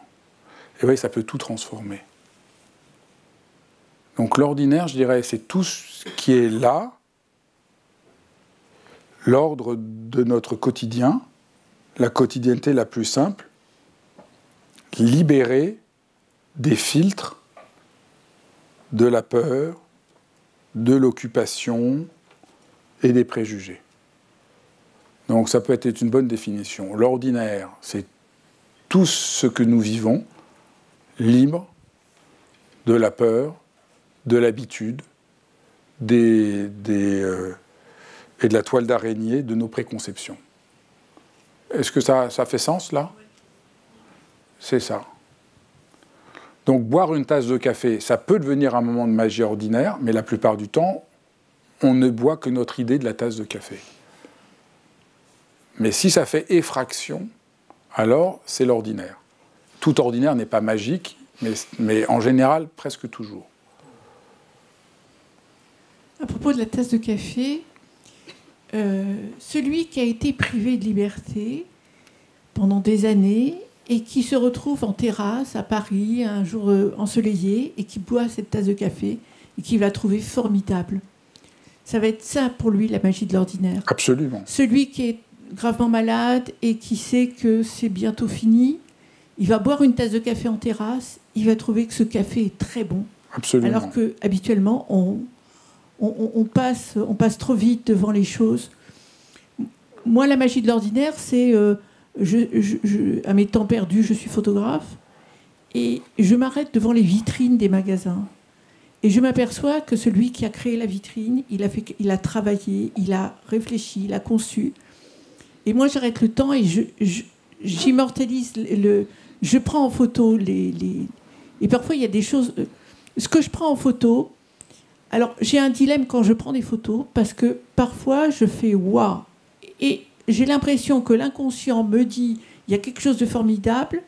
Et oui, ça peut tout transformer. Donc l'ordinaire, je dirais, c'est tout ce qui est là, l'ordre de notre quotidien, la quotidienneté la plus simple, libérée des filtres, de la peur, de l'occupation et des préjugés. Donc ça peut être une bonne définition. L'ordinaire, c'est tout ce que nous vivons, libre de la peur, de l'habitude, et de la toile d'araignée de nos préconceptions. Est-ce que ça fait sens, là? C'est ça. Donc, boire une tasse de café, ça peut devenir un moment de magie ordinaire, mais la plupart du temps, on ne boit que notre idée de la tasse de café. Mais si ça fait effraction, alors c'est l'ordinaire. Tout ordinaire n'est pas magique, mais en général, presque toujours. À propos de la tasse de café, celui qui a été privé de liberté pendant des années et qui se retrouve en terrasse à Paris un jour ensoleillé et qui boit cette tasse de café et qui va la trouver formidable. Ça va être ça pour lui la magie de l'ordinaire. Absolument. Celui qui est gravement malade et qui sait que c'est bientôt fini, il va boire une tasse de café en terrasse, il va trouver que ce café est très bon. Absolument. Alors qu'habituellement, on passe trop vite devant les choses. Moi, la magie de l'ordinaire, c'est... à mes temps perdus, je suis photographe, et je m'arrête devant les vitrines des magasins. Et je m'aperçois que celui qui a créé la vitrine, il a travaillé, il a réfléchi, il a conçu. Et moi, j'arrête le temps et j'immortalise je prends en photo et parfois, il y a des choses... Ce que je prends en photo... Alors, j'ai un dilemme quand je prends des photos, parce que parfois, je fais « waouh ». Et j'ai l'impression que l'inconscient me dit « il y a quelque chose de formidable »,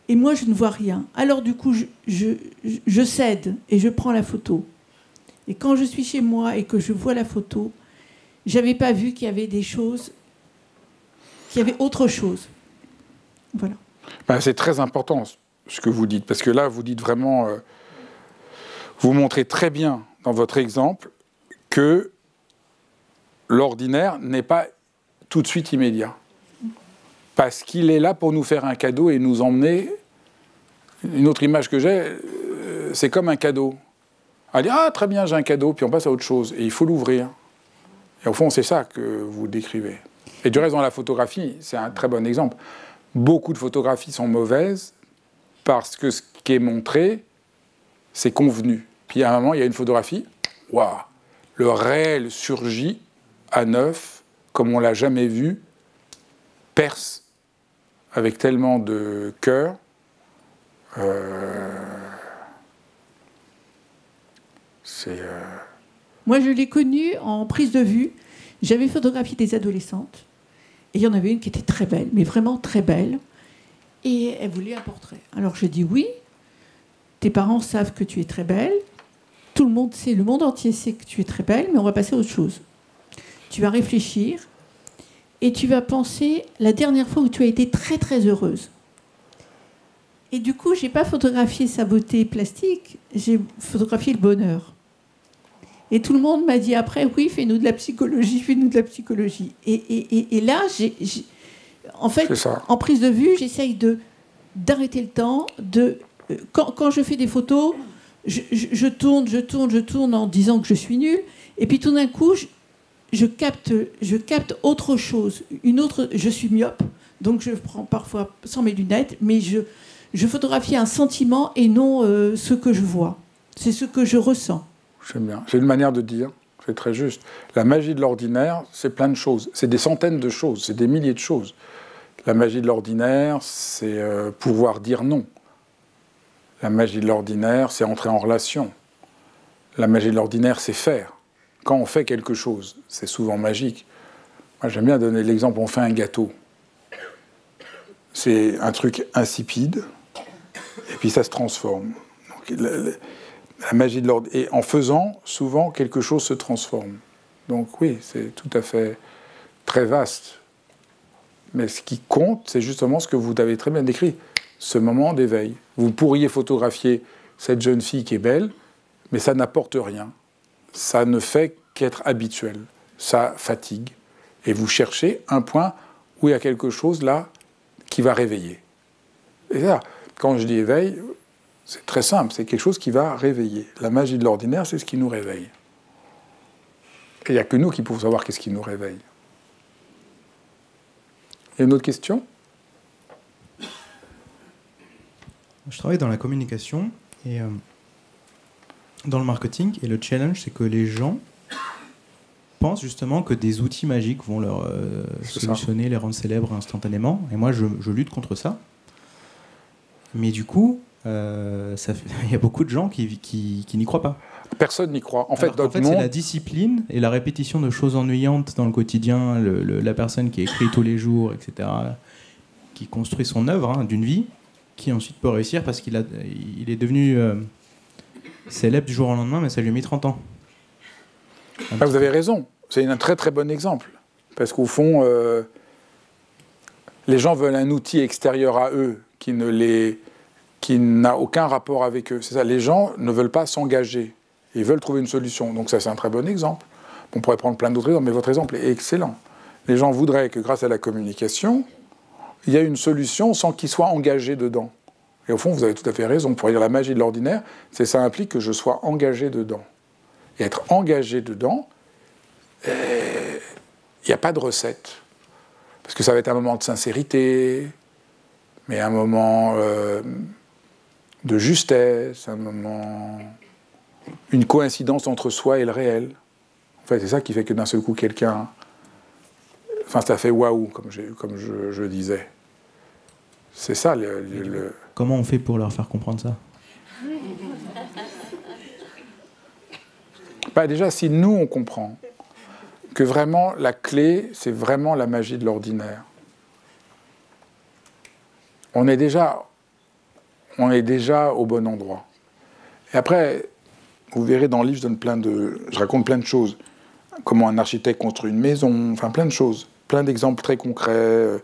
et moi, je ne vois rien. Alors, du coup, je cède et je prends la photo. Et quand je suis chez moi et que je vois la photo, j'avais pas vu qu'il y avait des choses, qu'il y avait autre chose. Voilà. Ben, c'est très important ce que vous dites, parce que là, vous dites vraiment, vous montrez très bien dans votre exemple que l'ordinaire n'est pas tout de suite immédiat. Parce qu'il est là pour nous faire un cadeau et nous emmener. Une autre image que j'ai, c'est comme un cadeau. On dit, ah très bien, j'ai un cadeau, puis on passe à autre chose. Et il faut l'ouvrir. Et au fond, c'est ça que vous décrivez. Et du reste, dans la photographie, c'est un très bon exemple. Beaucoup de photographies sont mauvaises parce que ce qui est montré, c'est convenu. Puis à un moment, il y a une photographie, waouh, le réel surgit à neuf, comme on ne l'a jamais vu, perce avec tellement de cœur. Moi, je l'ai connue en prise de vue. J'avais photographié des adolescentes. Et il y en avait une qui était très belle, mais vraiment très belle. Et elle voulait un portrait. Alors j'ai dit oui, tes parents savent que tu es très belle. Tout le monde sait, le monde entier sait que tu es très belle, mais on va passer à autre chose. Tu vas réfléchir et tu vas penser la dernière fois où tu as été très très heureuse. Et du coup, je n'ai pas photographié sa beauté plastique, j'ai photographié le bonheur. Et tout le monde m'a dit après, oui, fais-nous de la psychologie, fais-nous de la psychologie. Et là, en fait, en prise de vue, j'essaye d'arrêter le temps. Quand je fais des photos, je tourne en disant que je suis nulle. Et puis tout d'un coup, je capte autre chose. Je suis myope, donc je prends parfois sans mes lunettes, mais je photographie un sentiment et non ce que je vois. C'est ce que je ressens. J'aime bien. C'est une manière de dire, c'est très juste. La magie de l'ordinaire, c'est plein de choses. C'est des centaines de choses, c'est des milliers de choses. La magie de l'ordinaire, c'est pouvoir dire non. La magie de l'ordinaire, c'est entrer en relation. La magie de l'ordinaire, c'est faire. Quand on fait quelque chose, c'est souvent magique. Moi, j'aime bien donner l'exemple, on fait un gâteau. C'est un truc insipide, et puis ça se transforme. Donc, la magie de l'ordre. Et en faisant, souvent, quelque chose se transforme. Donc oui, c'est tout à fait très vaste. Mais ce qui compte, c'est justement ce que vous avez très bien décrit, ce moment d'éveil. Vous pourriez photographier cette jeune fille qui est belle, mais ça n'apporte rien. Ça ne fait qu'être habituel. Ça fatigue. Et vous cherchez un point où il y a quelque chose là qui va réveiller. Et ça, quand je dis éveil, c'est très simple, c'est quelque chose qui va réveiller. La magie de l'ordinaire, c'est ce qui nous réveille. Et il n'y a que nous qui pouvons savoir qu'est-ce qui nous réveille. Il y a une autre question ? Je travaille dans la communication et dans le marketing, et le challenge, c'est que les gens pensent justement que des outils magiques vont leur solutionner, les rendre célèbres instantanément. Et moi, je lutte contre ça. Mais du coup, il y a beaucoup de gens qui n'y croient pas. Personne n'y croit. En fait, c'est la discipline et la répétition de choses ennuyantes dans le quotidien, la personne qui écrit tous les jours, etc., qui construit son œuvre d'une vie, qui ensuite peut réussir parce qu'il est devenu célèbre du jour au lendemain, mais ça lui a mis 30 ans. Vous avez raison. C'est un très très bon exemple. Parce qu'au fond, les gens veulent un outil extérieur à eux qui n'a aucun rapport avec eux. C'est ça. Les gens ne veulent pas s'engager. Ils veulent trouver une solution. Donc ça, c'est un très bon exemple. On pourrait prendre plein d'autres exemples, mais votre exemple est excellent. Les gens voudraient que grâce à la communication, il y ait une solution sans qu'ils soient engagés dedans. Et au fond, vous avez tout à fait raison. On pourrait dire la magie de l'ordinaire, ça implique que je sois engagé dedans. Et être engagé dedans, il n'y a pas de recette. Parce que ça va être un moment de sincérité, mais un moment de justesse, un moment... une coïncidence entre soi et le réel. En fait, c'est ça qui fait que d'un seul coup, quelqu'un... Enfin, ça fait waouh, comme je disais. C'est ça, Comment on fait pour leur faire comprendre ça ? Déjà, si nous, on comprend que vraiment, la clé, c'est vraiment la magie de l'ordinaire. On est déjà au bon endroit. Et après, vous verrez dans le livre, je raconte plein de choses. Comment un architecte construit une maison, enfin plein de choses. Plein d'exemples très concrets.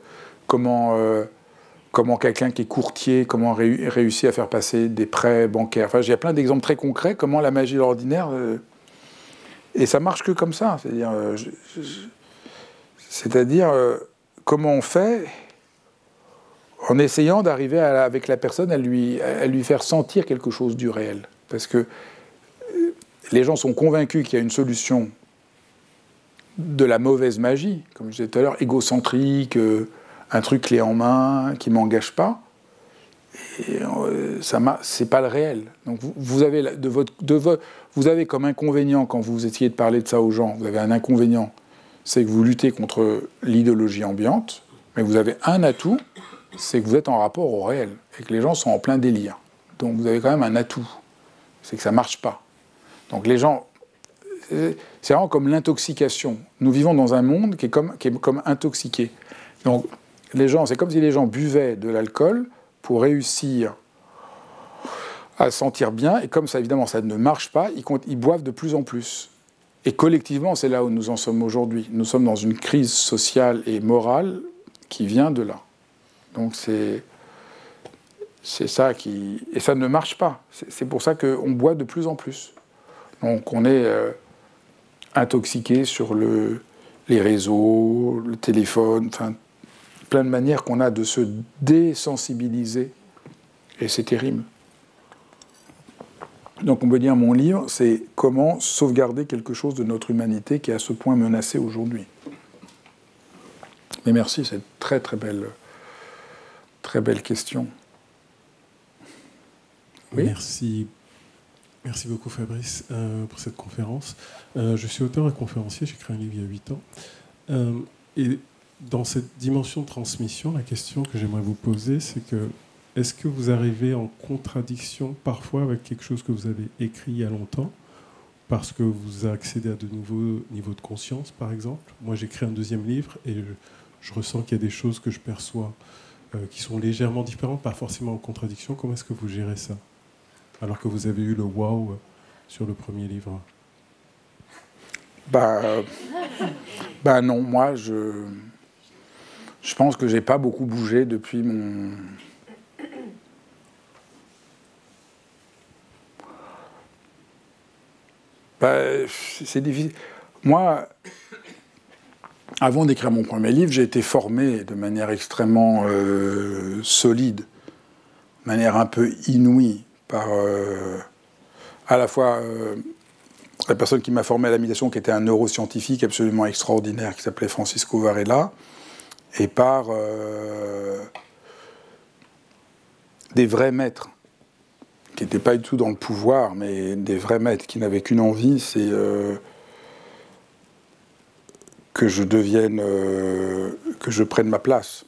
Comment quelqu'un qui est courtier, comment réussit à faire passer des prêts bancaires. Enfin, il y a plein d'exemples très concrets, comment la magie de l'ordinaire... et ça marche que comme ça. C'est-à-dire, comment on fait en essayant d'arriver avec la personne à lui faire sentir quelque chose du réel. Parce que les gens sont convaincus qu'il y a une solution de la mauvaise magie, comme je disais tout à l'heure, égocentrique, un truc clé en main, qui ne m'engage pas. Et c'est pas le réel. Donc vous avez comme inconvénient, quand vous essayez de parler de ça aux gens, vous avez un inconvénient, c'est que vous luttez contre l'idéologie ambiante, mais vous avez un atout, c'est que vous êtes en rapport au réel, et que les gens sont en plein délire. Donc vous avez quand même un atout, c'est que ça ne marche pas. Donc les gens... C'est vraiment comme l'intoxication. Nous vivons dans un monde qui est comme intoxiqué. Donc les gens, c'est comme si les gens buvaient de l'alcool pour réussir à se sentir bien, et comme ça, évidemment, ça ne marche pas, ils boivent de plus en plus. Et collectivement, c'est là où nous en sommes aujourd'hui. Nous sommes dans une crise sociale et morale qui vient de là. Donc c'est ça qui... Et ça ne marche pas. C'est pour ça qu'on boit de plus en plus. Donc on est intoxiqué sur les réseaux, le téléphone, enfin, plein de manières qu'on a de se désensibiliser. Et c'est terrible. Donc on peut dire, mon livre, c'est comment sauvegarder quelque chose de notre humanité qui est à ce point menacée aujourd'hui. Mais merci, c'est une très belle question. Oui ? Merci beaucoup Fabrice pour cette conférence. Je suis auteur et conférencier, j'ai écrit un livre il y a 8 ans. Et dans cette dimension de transmission, la question que j'aimerais vous poser, c'est que est-ce que vous arrivez en contradiction parfois avec quelque chose que vous avez écrit il y a longtemps, parce que vous accédez à de nouveaux niveaux de conscience, par exemple ? Moi, j'écris un deuxième livre et je ressens qu'il y a des choses que je perçois qui sont légèrement différentes, pas forcément en contradiction. Comment est-ce que vous gérez ça ? Alors que vous avez eu le wow sur le premier livre. Non, moi, je pense que j'ai pas beaucoup bougé depuis mon... C'est difficile. Moi, avant d'écrire mon premier livre, j'ai été formé de manière extrêmement solide, de manière un peu inouïe, par à la fois la personne qui m'a formé à la méditation, qui était un neuroscientifique absolument extraordinaire, qui s'appelait Francisco Varela, et par des vrais maîtres, qui n'étaient pas du tout dans le pouvoir, mais des vrais maîtres qui n'avaient qu'une envie, c'est que je devienne, que je prenne ma place.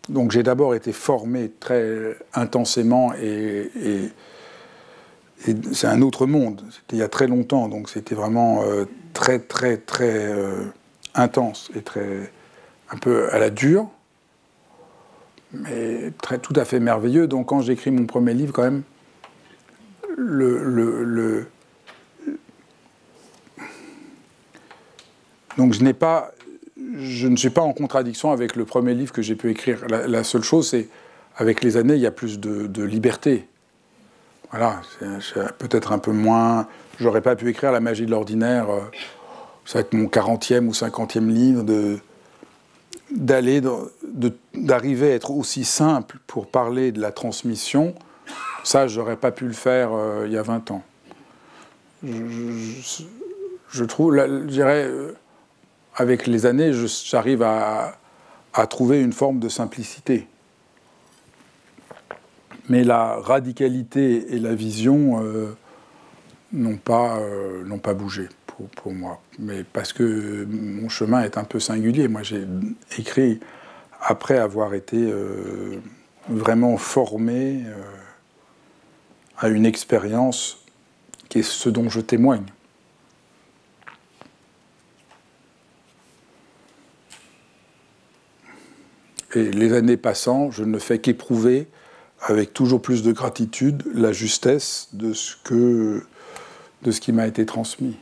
Donc j'ai d'abord été formé très intensément et c'est un autre monde. C'était il y a très longtemps, donc c'était vraiment très intense et un peu à la dure, mais tout à fait merveilleux. Donc quand j'écris mon premier livre, quand même, donc je ne suis pas en contradiction avec le premier livre que j'ai pu écrire. La seule chose, c'est avec les années, il y a plus de liberté. Voilà, c'est peut-être un peu moins... J'aurais pas pu écrire La magie de l'ordinaire, ça va être mon 40e ou 50e livre, d'arriver à être aussi simple pour parler de la transmission. Ça, j'aurais pas pu le faire il y a 20 ans. Je trouve, je dirais, avec les années, j'arrive à trouver une forme de simplicité. Mais la radicalité et la vision n'ont pas bougé pour moi. Mais parce que mon chemin est un peu singulier. Moi, j'ai écrit après avoir été vraiment formé à une expérience qui est ce dont je témoigne. Et les années passant, je ne fais qu'éprouver avec toujours plus de gratitude la justesse de ce que de ce qui m'a été transmis.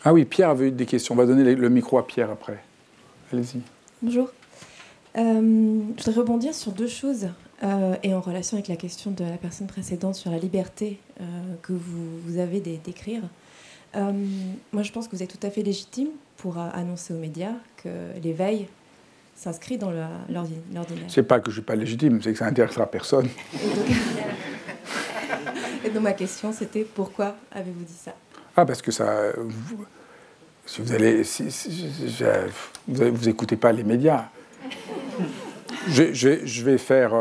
Ah oui, Pierre avait eu des questions. On va donner le micro à Pierre après. Allez-y. Bonjour. Je voudrais rebondir sur deux choses, et en relation avec la question de la personne précédente sur la liberté que vous avez d'écrire. Moi, je pense que vous êtes tout à fait légitime pour annoncer aux médias que l'éveil s'inscrit dans l'ordinaire. C'est pas que je ne suis pas légitime, c'est que ça n'intéressera personne. Et donc ma question, c'était pourquoi avez-vous dit ça? Ah, parce que ça... Si vous allez... vous écoutez pas les médias. Je vais faire...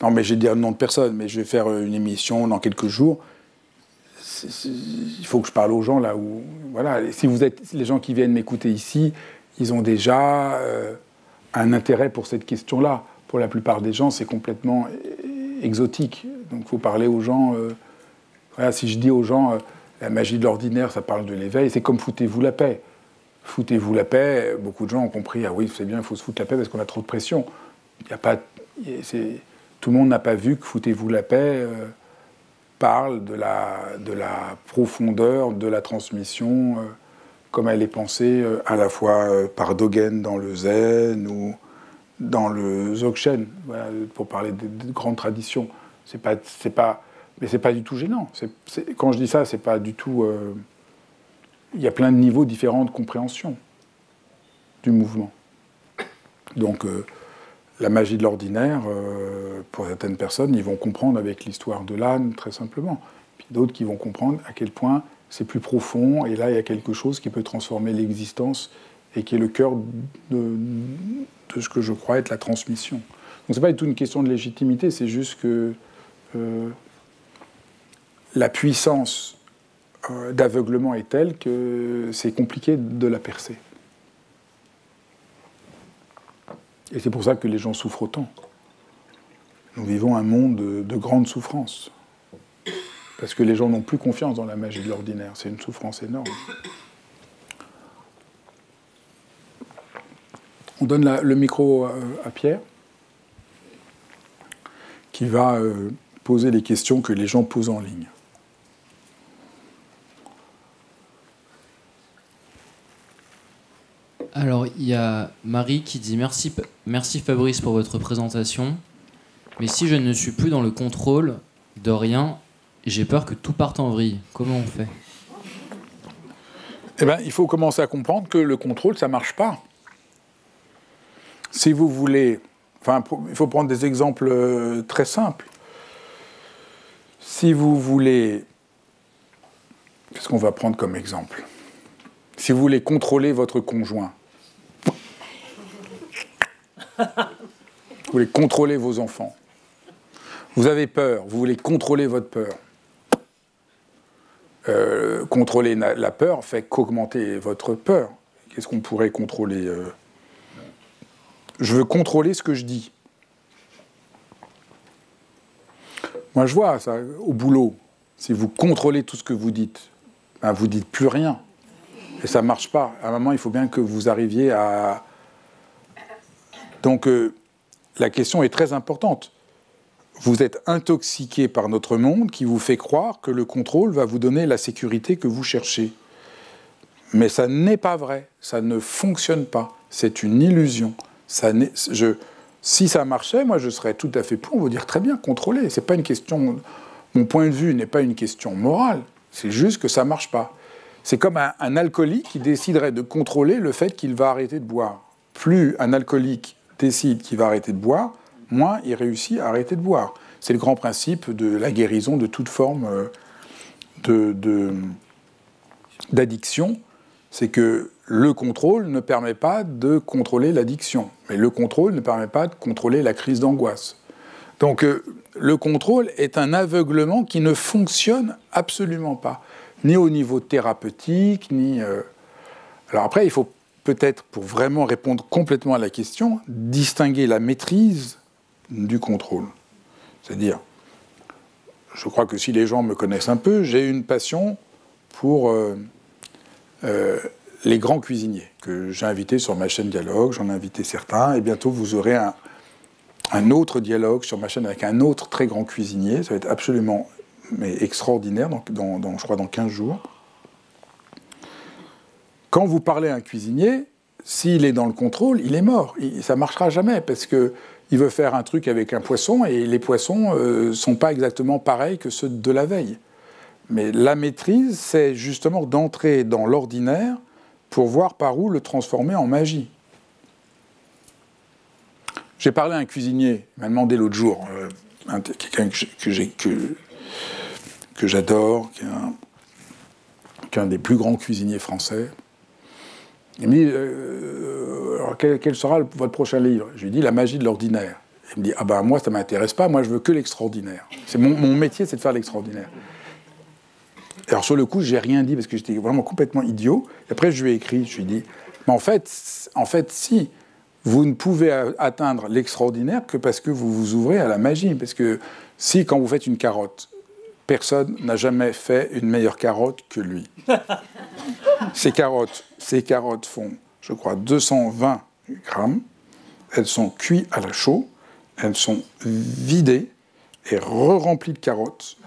non, mais j'ai dit un nom de personne, mais je vais faire une émission dans quelques jours. Il faut que je parle aux gens là où... Voilà, si vous êtes... Les gens qui viennent m'écouter ici, ils ont déjà un intérêt pour cette question-là. Pour la plupart des gens, c'est complètement exotique. Donc il faut parler aux gens... voilà, si je dis aux gens... la magie de l'ordinaire, ça parle de l'éveil. C'est comme foutez-vous la paix. Foutez-vous la paix. Beaucoup de gens ont compris, ah oui, c'est bien, il faut se foutre la paix parce qu'on a trop de pression. Il y a pas, tout le monde n'a pas vu que foutez-vous la paix parle de la profondeur de la transmission, comme elle est pensée à la fois par Dogen dans le Zen ou dans le Dzogchen, voilà, pour parler de grandes traditions. Mais c'est pas du tout gênant. Quand je dis ça, c'est pas du tout... il y a plein de niveaux différents de compréhension du mouvement. Donc, la magie de l'ordinaire, pour certaines personnes, ils vont comprendre avec l'histoire de l'âne, très simplement. Puis d'autres qui vont comprendre à quel point c'est plus profond, et là, il y a quelque chose qui peut transformer l'existence, et qui est le cœur de ce que je crois être la transmission. Donc, c'est pas du tout une question de légitimité, c'est juste que... la puissance d'aveuglement est telle que c'est compliqué de la percer. Et c'est pour ça que les gens souffrent autant. Nous vivons un monde de grande souffrance. Parce que les gens n'ont plus confiance dans la magie de l'ordinaire. C'est une souffrance énorme. On donne le micro à Pierre, qui va poser les questions que les gens posent en ligne. Alors, il y a Marie qui dit merci Fabrice pour votre présentation, mais si je ne suis plus dans le contrôle de rien, j'ai peur que tout parte en vrille. Comment on fait? Eh bien, il faut commencer à comprendre que le contrôle, ça ne marche pas. Si vous voulez... Enfin, il faut prendre des exemples très simples. Si vous voulez... Qu'est-ce qu'on va prendre comme exemple? Si vous voulez contrôler votre conjoint, vous voulez contrôler vos enfants, vous avez peur, vous voulez contrôler votre peur. Contrôler la peur fait qu'augmenter votre peur. Qu'est-ce qu'on pourrait contrôler? Je veux contrôler ce que je dis. Moi, je vois ça au boulot. Si vous contrôlez tout ce que vous dites, ben, vous ne dites plus rien. Et ça ne marche pas. À un moment, il faut bien que vous arriviez à... Donc, la question est très importante. Vous êtes intoxiqué par notre monde qui vous fait croire que le contrôle va vous donner la sécurité que vous cherchez. Mais ça n'est pas vrai. Ça ne fonctionne pas. C'est une illusion. Si ça marchait, moi, je serais tout à fait pour vous dire très bien, contrôler. C'est pas une question... Mon point de vue n'est pas une question morale. C'est juste que ça ne marche pas. C'est comme un alcoolique qui déciderait de contrôler le fait qu'il va arrêter de boire. Plus un alcoolique décide qu'il va arrêter de boire, moins il réussit à arrêter de boire. C'est le grand principe de la guérison de toute forme d'addiction. C'est que le contrôle ne permet pas de contrôler l'addiction. Mais le contrôle ne permet pas de contrôler la crise d'angoisse. Donc le contrôle est un aveuglement qui ne fonctionne absolument pas. Ni au niveau thérapeutique, ni... Alors après, il faut peut-être, pour vraiment répondre complètement à la question, distinguer la maîtrise du contrôle. C'est-à-dire, je crois que si les gens me connaissent un peu, j'ai une passion pour les grands cuisiniers, que j'ai invités sur ma chaîne Dialogue, j'en ai invité certains, et bientôt vous aurez un autre dialogue sur ma chaîne avec un autre très grand cuisinier. Ça va être absolument mais extraordinaire, je crois dans 15 jours. Quand vous parlez à un cuisinier, s'il est dans le contrôle, il est mort. Ça ne marchera jamais, parce qu'il veut faire un truc avec un poisson, et les poissons ne sont pas exactement pareils que ceux de la veille. Mais la maîtrise, c'est justement d'entrer dans l'ordinaire pour voir par où le transformer en magie. J'ai parlé à un cuisinier, il m'a demandé l'autre jour, quelqu'un que j'adore, qui est un des plus grands cuisiniers français. Il me dit, alors quel sera votre prochain livre? Je lui dis, La magie de l'ordinaire. Il me dit, ah ben moi ça ne m'intéresse pas, moi je veux que l'extraordinaire. Mon métier, c'est de faire l'extraordinaire. Alors sur le coup, j'ai rien dit parce que j'étais vraiment complètement idiot. Et après, je lui ai écrit, je lui ai dit, mais en fait, si, vous ne pouvez atteindre l'extraordinaire que parce que vous vous ouvrez à la magie. Parce que si, quand vous faites une carotte, personne n'a jamais fait une meilleure carotte que lui. Ces carottes font, je crois, 220 grammes. Elles sont cuites à la chaux. Elles sont vidées et re-remplies de carottes,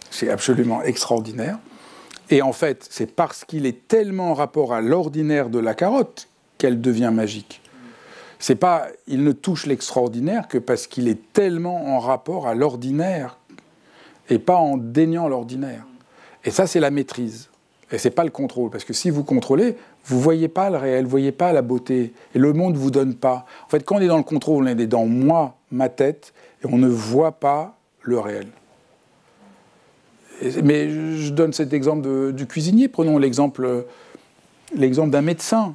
c'est absolument extraordinaire. Et en fait, c'est parce qu'il est tellement en rapport à l'ordinaire de la carotte qu'elle devient magique. C'est pas, il ne touche l'extraordinaire que parce qu'il est tellement en rapport à l'ordinaire et pas en déniant l'ordinaire. Et ça, c'est la maîtrise. Et c'est pas le contrôle. Parce que si vous contrôlez, vous voyez pas le réel, vous voyez pas la beauté. Et le monde vous donne pas. En fait, quand on est dans le contrôle, on est dans moi, ma tête, et on ne voit pas le réel. Mais je donne cet exemple du cuisinier. Prenons l'exemple d'un médecin.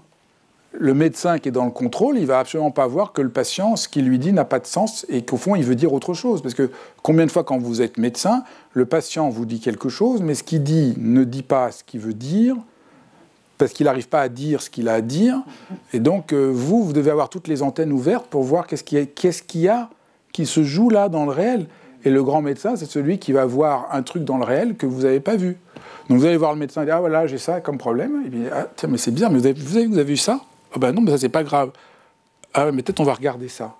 Le médecin qui est dans le contrôle, il ne va absolument pas voir que le patient, ce qu'il lui dit n'a pas de sens et qu'au fond, il veut dire autre chose. Parce que combien de fois, quand vous êtes médecin, le patient vous dit quelque chose, mais ce qu'il dit ne dit pas ce qu'il veut dire, parce qu'il n'arrive pas à dire ce qu'il a à dire. Et donc, vous devez avoir toutes les antennes ouvertes pour voir qu'est-ce qu'il y a qui se joue là dans le réel. Et le grand médecin, c'est celui qui va voir un truc dans le réel que vous n'avez pas vu. Donc vous allez voir le médecin et dire « Ah voilà, j'ai ça comme problème. » Et puis « Ah tiens, mais c'est bizarre, mais vous avez vu ça ?»« Ah ben non, mais ça c'est pas grave. »« Ah mais peut-être on va regarder ça. »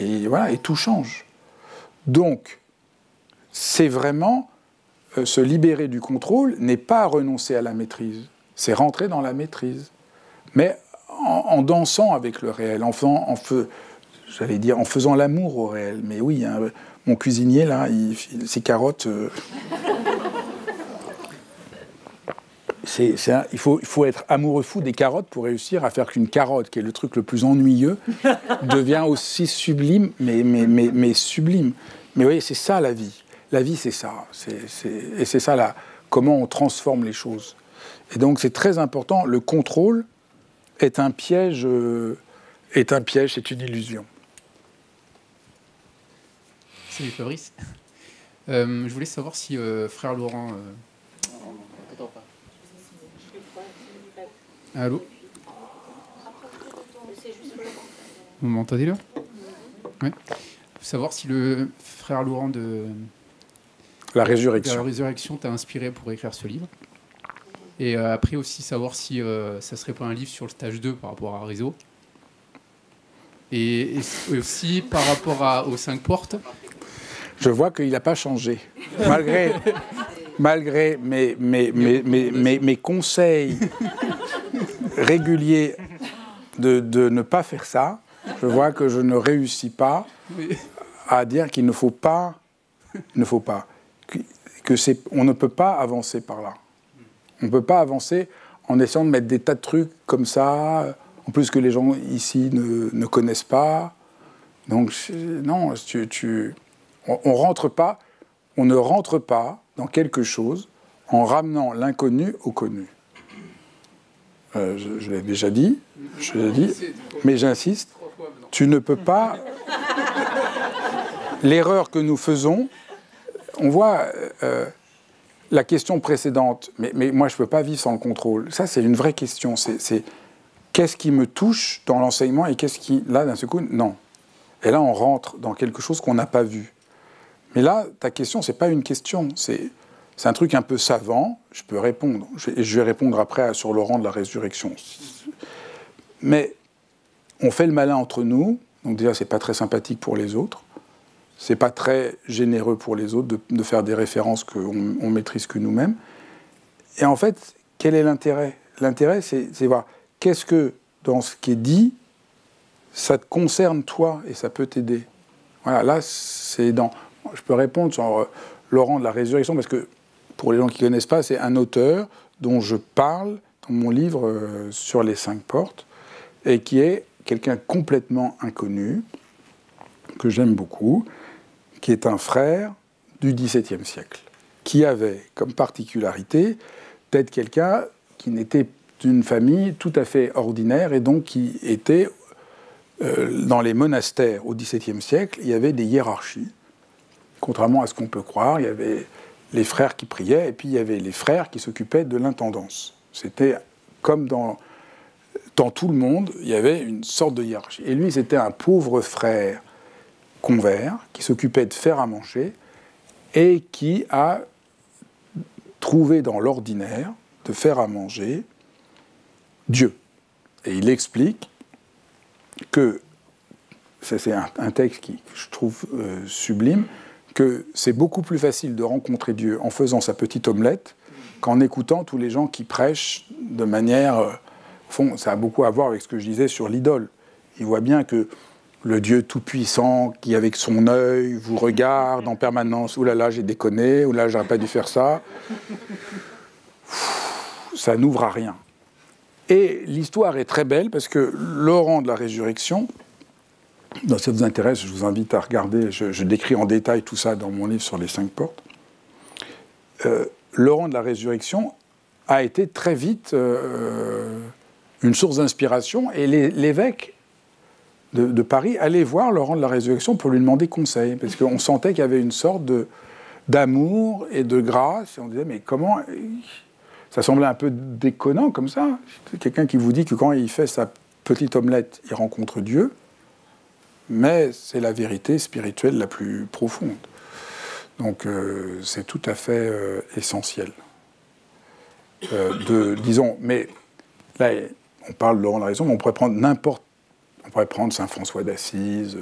Et voilà, et tout change. Donc, c'est vraiment se libérer du contrôle n'est pas renoncer à la maîtrise. C'est rentrer dans la maîtrise. Mais en dansant avec le réel, en faisant l'amour au réel. Mais oui, hein, mon cuisinier, là, ses carottes... il faut être amoureux fou des carottes pour réussir à faire qu'une carotte, qui est le truc le plus ennuyeux, devient aussi sublime, mais sublime. Mais oui, c'est ça la vie. La vie, c'est ça. Et c'est ça, là, comment on transforme les choses. Et donc, c'est très important. Le contrôle est un piège, c'est une illusion. Salut Fabrice. Je voulais savoir si frère Laurent... Allô? Vous m'entendez là? Ouais. Savoir si le frère Laurent de La Résurrection, t'a inspiré pour écrire ce livre. Et après aussi savoir si ça serait pas un livre sur le stage 2 par rapport à Réseau. Et aussi par rapport aux 5 portes. Je vois qu'il n'a pas changé. Malgré mes conseils réguliers de ne pas faire ça, je vois que je ne réussis pas à dire qu'il ne faut pas, on ne peut pas avancer par là. On ne peut pas avancer en essayant de mettre des tas de trucs comme ça, en plus que les gens ici ne connaissent pas. Donc, non, on ne rentre pas dans quelque chose en ramenant l'inconnu au connu. Je l'ai déjà dit, mais j'insiste, tu ne peux pas... L'erreur que nous faisons, on voit la question précédente, mais moi je ne peux pas vivre sans le contrôle. Ça, c'est une vraie question. C'est qu'est-ce qui me touche dans l'enseignement et qu'est-ce qui... Là, d'un seul coup, non. Et là, on rentre dans quelque chose qu'on n'a pas vu. Mais là, ta question, ce n'est pas une question, c'est un truc un peu savant, je peux répondre. Je vais répondre après sur Laurent de la Résurrection. Mais on fait le malin entre nous, donc déjà, ce n'est pas très sympathique pour les autres. C'est pas très généreux pour les autres de faire des références qu'on maîtrise que nous-mêmes. Et en fait, quel est l'intérêt? L'intérêt, c'est voir qu'est-ce que, dans ce qui est dit, ça te concerne toi et ça peut t'aider. Voilà, là, c'est dans... Je peux répondre sur Laurent de la Résurrection, parce que, pour les gens qui ne connaissent pas, c'est un auteur dont je parle dans mon livre sur les 5 portes, et qui est quelqu'un complètement inconnu, que j'aime beaucoup, qui est un frère du XVIIe siècle, qui avait comme particularité d'être quelqu'un qui n'était d'une famille tout à fait ordinaire, et donc qui était, dans les monastères au XVIIe siècle, il y avait des hiérarchies. Contrairement à ce qu'on peut croire, il y avait les frères qui priaient, et puis il y avait les frères qui s'occupaient de l'intendance. C'était comme dans tout le monde, il y avait une sorte de hiérarchie. Et lui, c'était un pauvre frère convers qui s'occupait de faire à manger et qui a trouvé dans l'ordinaire de faire à manger Dieu. Et il explique que, c'est un texte qui je trouve sublime, que c'est beaucoup plus facile de rencontrer Dieu en faisant sa petite omelette qu'en écoutant tous les gens qui prêchent de manière... au fond, ça a beaucoup à voir avec ce que je disais sur l'idole. Il voit bien que le Dieu tout-puissant qui, avec son œil, vous regarde en permanence. « Ouh là là, j'ai déconné. Ouh là, j'aurais pas dû faire ça. » Ça n'ouvre à rien. Et l'histoire est très belle parce que Laurent de la Résurrection, si ça vous intéresse, je vous invite à regarder, je décris en détail tout ça dans mon livre sur les 5 portes. Laurent de la Résurrection a été très vite une source d'inspiration, et l'évêque de Paris allait voir Laurent de la Résurrection pour lui demander conseil, parce qu'on sentait qu'il y avait une sorte d'amour et de grâce, et on disait, mais comment... Ça semblait un peu déconnant comme ça. Quelqu'un qui vous dit que quand il fait sa petite omelette, il rencontre Dieu, mais c'est la vérité spirituelle la plus profonde. Donc c'est tout à fait essentiel. Disons, mais là, on parle de Laurent de la Résurrection, mais on pourrait prendre on pourrait prendre Saint François d'Assise.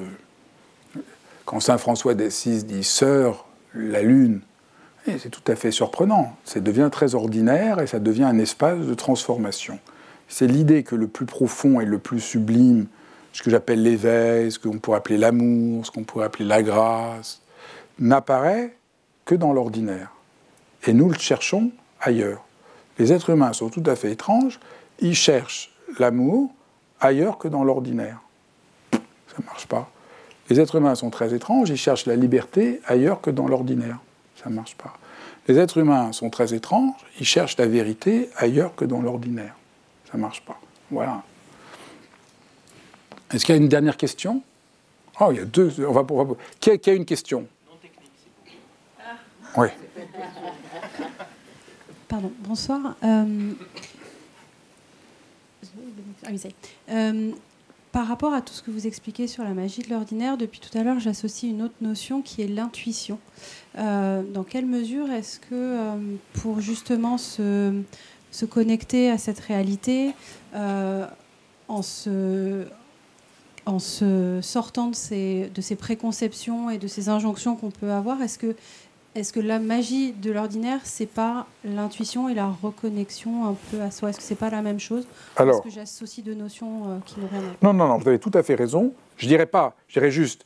Quand Saint François d'Assise dit « Sœur, la lune », c'est tout à fait surprenant. Ça devient très ordinaire et ça devient un espace de transformation. C'est l'idée que le plus profond et le plus sublime, ce que j'appelle l'éveil, ce qu'on pourrait appeler l'amour, ce qu'on pourrait appeler la grâce, n'apparaît que dans l'ordinaire. Et nous le cherchons ailleurs. Les êtres humains sont tout à fait étranges. Ils cherchent l'amour ailleurs que dans l'ordinaire. Ça ne marche pas. Les êtres humains sont très étranges. Ils cherchent la liberté ailleurs que dans l'ordinaire. Ça ne marche pas. Les êtres humains sont très étranges, ils cherchent la vérité ailleurs que dans l'ordinaire. Ça ne marche pas. Voilà. Est-ce qu'il y a une dernière question? Oh, il y a deux. Qui a une question? Non technique, c'est bon. Oui. Pardon, bonsoir. Par rapport à tout ce que vous expliquez sur la magie de l'ordinaire, depuis tout à l'heure, j'associe une autre notion qui est l'intuition. Dans quelle mesure est-ce que, pour justement se connecter à cette réalité, en se sortant de ces préconceptions et de ces injonctions qu'on peut avoir, est-ce que la magie de l'ordinaire, c'est pas l'intuition et la reconnexion un peu à soi? Est-ce que c'est pas la même chose? Alors, est-ce que j'associe deux notions qui n'ont rien à voir? Non, vous avez tout à fait raison. Je dirais juste,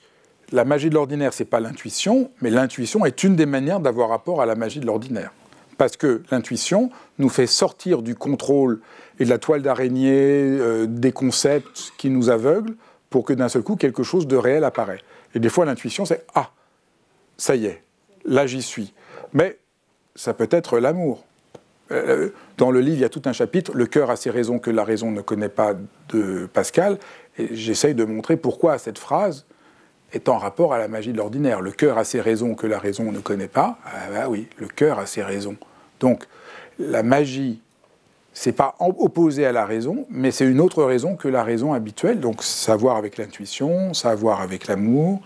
la magie de l'ordinaire, c'est pas l'intuition, mais l'intuition est une des manières d'avoir rapport à la magie de l'ordinaire. Parce que l'intuition nous fait sortir du contrôle et de la toile d'araignée, des concepts qui nous aveuglent, pour que d'un seul coup, quelque chose de réel apparaît. Et des fois, l'intuition, c'est « Ah, ça y est, là j'y suis ». Mais ça peut être l'amour. Dans le livre, il y a tout un chapitre, « Le cœur a ses raisons que la raison ne connaît pas » de Pascal, et j'essaye de montrer pourquoi cette phrase est en rapport à la magie de l'ordinaire. Le cœur a ses raisons que la raison ne connaît pas. Ah bah oui, le cœur a ses raisons. Donc, la magie, c'est pas opposé à la raison, mais c'est une autre raison que la raison habituelle. Donc, savoir avec l'intuition, savoir avec l'amour.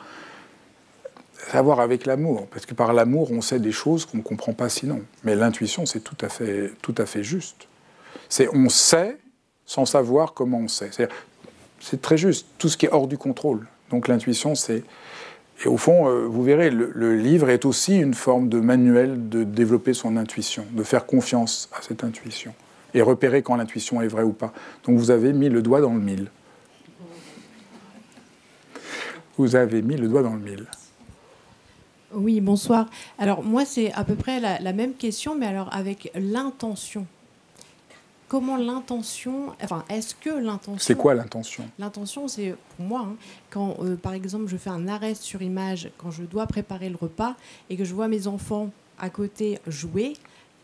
Savoir avec l'amour, parce que par l'amour, on sait des choses qu'on ne comprend pas sinon. Mais l'intuition, c'est tout à fait juste. C'est on sait sans savoir comment on sait. C'est très juste, tout ce qui est hors du contrôle. Donc l'intuition, c'est Et au fond, vous verrez, le livre est aussi une forme de manuel de développer son intuition, de faire confiance à cette intuition, et repérer quand l'intuition est vraie ou pas. Donc vous avez mis le doigt dans le mille. Vous avez mis le doigt dans le mille. Oui, bonsoir. Alors moi, c'est à peu près la même question, mais alors avec l'intention. Comment l'intention... Enfin, est-ce que l'intention... C'est quoi l'intention? L'intention, c'est pour moi, hein, quand par exemple je fais un arrêt sur image, quand je dois préparer le repas et que je vois mes enfants à côté jouer,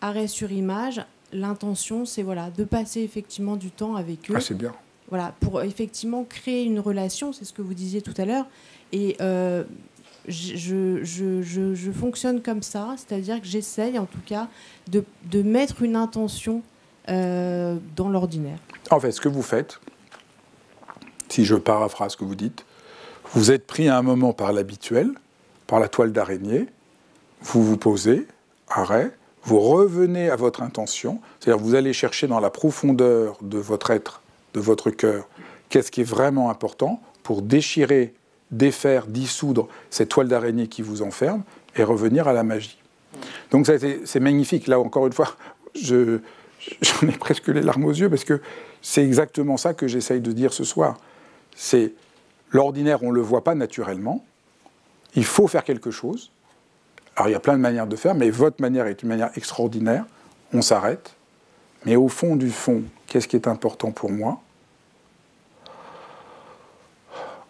arrêt sur image, l'intention, c'est voilà, de passer effectivement du temps avec eux. Ah, c'est bien. Voilà, pour effectivement créer une relation, c'est ce que vous disiez tout à l'heure. Et je fonctionne comme ça, c'est-à-dire que j'essaye en tout cas de mettre une intention dans l'ordinaire. En fait, ce que vous faites, si je paraphrase ce que vous dites, vous êtes pris à un moment par l'habituel, par la toile d'araignée, vous vous posez, arrêt, vous revenez à votre intention, c'est-à-dire vous allez chercher dans la profondeur de votre être, de votre cœur, qu'est-ce qui est vraiment important pour déchirer, défaire, dissoudre cette toile d'araignée qui vous enferme et revenir à la magie. Donc c'est magnifique. Là, encore une fois, j'en ai presque les larmes aux yeux parce que c'est exactement ça que j'essaye de dire ce soir. C'est l'ordinaire, on ne le voit pas naturellement. Il faut faire quelque chose. Alors, il y a plein de manières de faire, mais votre manière est une manière extraordinaire. On s'arrête. Mais au fond du fond, qu'est-ce qui est important pour moi?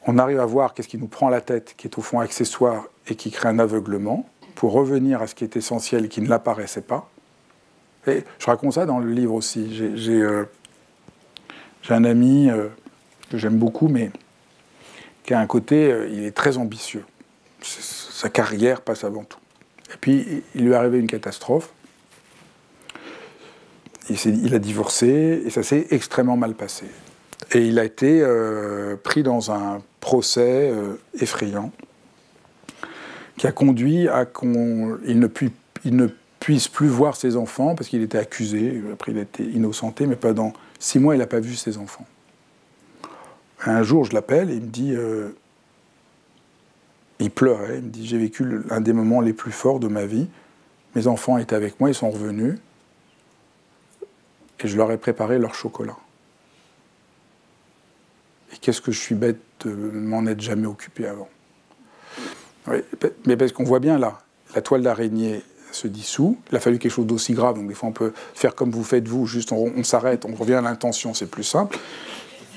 On arrive à voir qu'est-ce qui nous prend la tête, qui est au fond accessoire et qui crée un aveuglement, pour revenir à ce qui est essentiel et qui ne l'apparaissait pas. Et je raconte ça dans le livre aussi. J'ai un ami que j'aime beaucoup, mais qui a un côté, il est très ambitieux. Sa carrière passe avant tout. Et puis, il lui est arrivé une catastrophe. Il a divorcé et ça s'est extrêmement mal passé. Et il a été pris dans un procès effrayant qui a conduit à qu'il ne puisse plus voir ses enfants parce qu'il était accusé. Après, il a été innocenté, mais pendant 6 mois, il n'a pas vu ses enfants. Un jour, je l'appelle et il me dit... il pleurait, il me dit « J'ai vécu l'un des moments les plus forts de ma vie. Mes enfants étaient avec moi, ils sont revenus. Et je leur ai préparé leur chocolat. Et qu'est-ce que je suis bête de m'en être jamais occupé avant. » Oui, mais parce qu'on voit bien là, la toile d'araignée se dissout. Il a fallu quelque chose d'aussi grave. Donc des fois, on peut faire comme vous faites vous, juste on s'arrête, on revient à l'intention, c'est plus simple.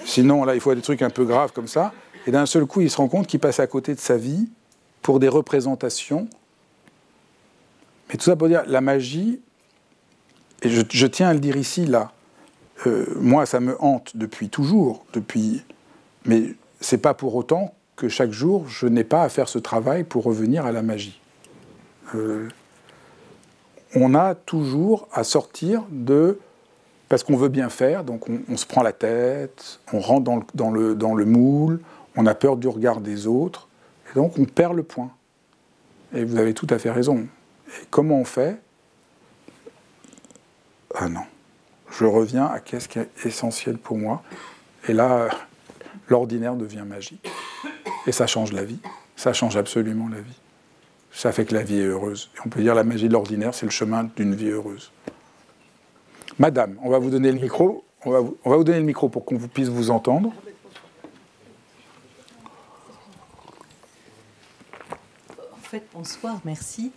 Sinon, là, il faut des trucs un peu graves comme ça. Et d'un seul coup, il se rend compte qu'il passe à côté de sa vie pour des représentations. Mais tout ça pour dire, la magie, et je tiens à le dire ici, là, moi, ça me hante depuis toujours, mais c'est pas pour autant que chaque jour, je n'ai pas à faire ce travail pour revenir à la magie. On a toujours à sortir de... Parce qu'on veut bien faire, donc on se prend la tête, on rentre dans le moule, on a peur du regard des autres, et donc on perd le point. Et vous avez tout à fait raison. Et comment on fait? Ah non. Je reviens à qu'est-ce qui est essentiel pour moi. Et là, l'ordinaire devient magique. Et ça change la vie. Ça change absolument la vie. Ça fait que la vie est heureuse. Et on peut dire la magie de l'ordinaire, c'est le chemin d'une vie heureuse. Madame, on va vous donner le micro. On va vous donner le micro pour qu'on puisse vous entendre. En fait, bonsoir, merci.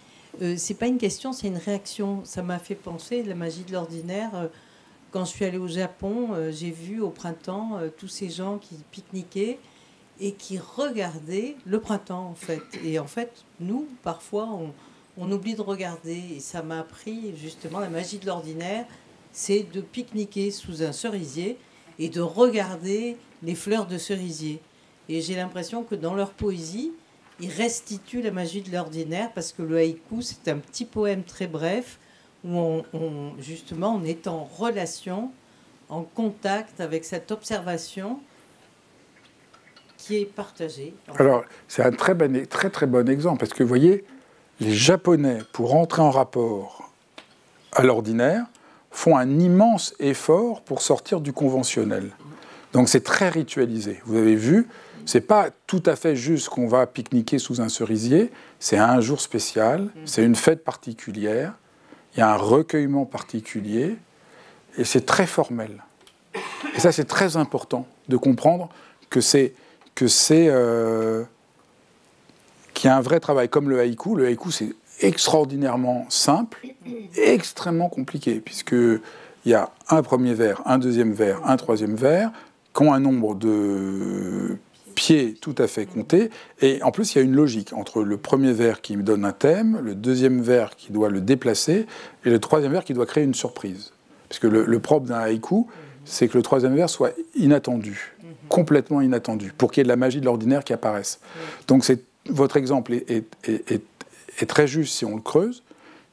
C'est pas une question, c'est une réaction. Ça m'a fait penser la magie de l'ordinaire. Quand je suis allée au Japon, j'ai vu au printemps tous ces gens qui pique-niquaient et qui regardaient le printemps, en fait. Et en fait, nous, parfois, on oublie de regarder. Et ça m'a appris, justement, la magie de l'ordinaire, c'est de pique-niquer sous un cerisier et de regarder les fleurs de cerisier. Et j'ai l'impression que dans leur poésie, ils restituent la magie de l'ordinaire parce que le haïku, c'est un petit poème très bref où justement, on est en relation, en contact avec cette observation qui est partagée. Alors, c'est un très bon exemple parce que, vous voyez, les Japonais, pour entrer en rapport à l'ordinaire, font un immense effort pour sortir du conventionnel. Donc c'est très ritualisé. Vous avez vu, c'est pas tout à fait juste qu'on va pique-niquer sous un cerisier, c'est un jour spécial, c'est une fête particulière, il y a un recueillement particulier, et c'est très formel. Et ça, c'est très important de comprendre qu'il y a un vrai travail. Comme le haïku. Le haïku, c'est extraordinairement simple et extrêmement compliqué, puisqu'il y a un premier vers, un deuxième vers, un troisième vers, qui ont un nombre de pieds tout à fait compté. Et en plus, il y a une logique entre le premier vers qui me donne un thème, le deuxième vers qui doit le déplacer, et le troisième vers qui doit créer une surprise. Parce que le propre d'un haïku, c'est que le troisième vers soit inattendu, complètement inattendu, pour qu'il y ait de la magie de l'ordinaire qui apparaisse. Donc votre exemple est très juste si on le creuse.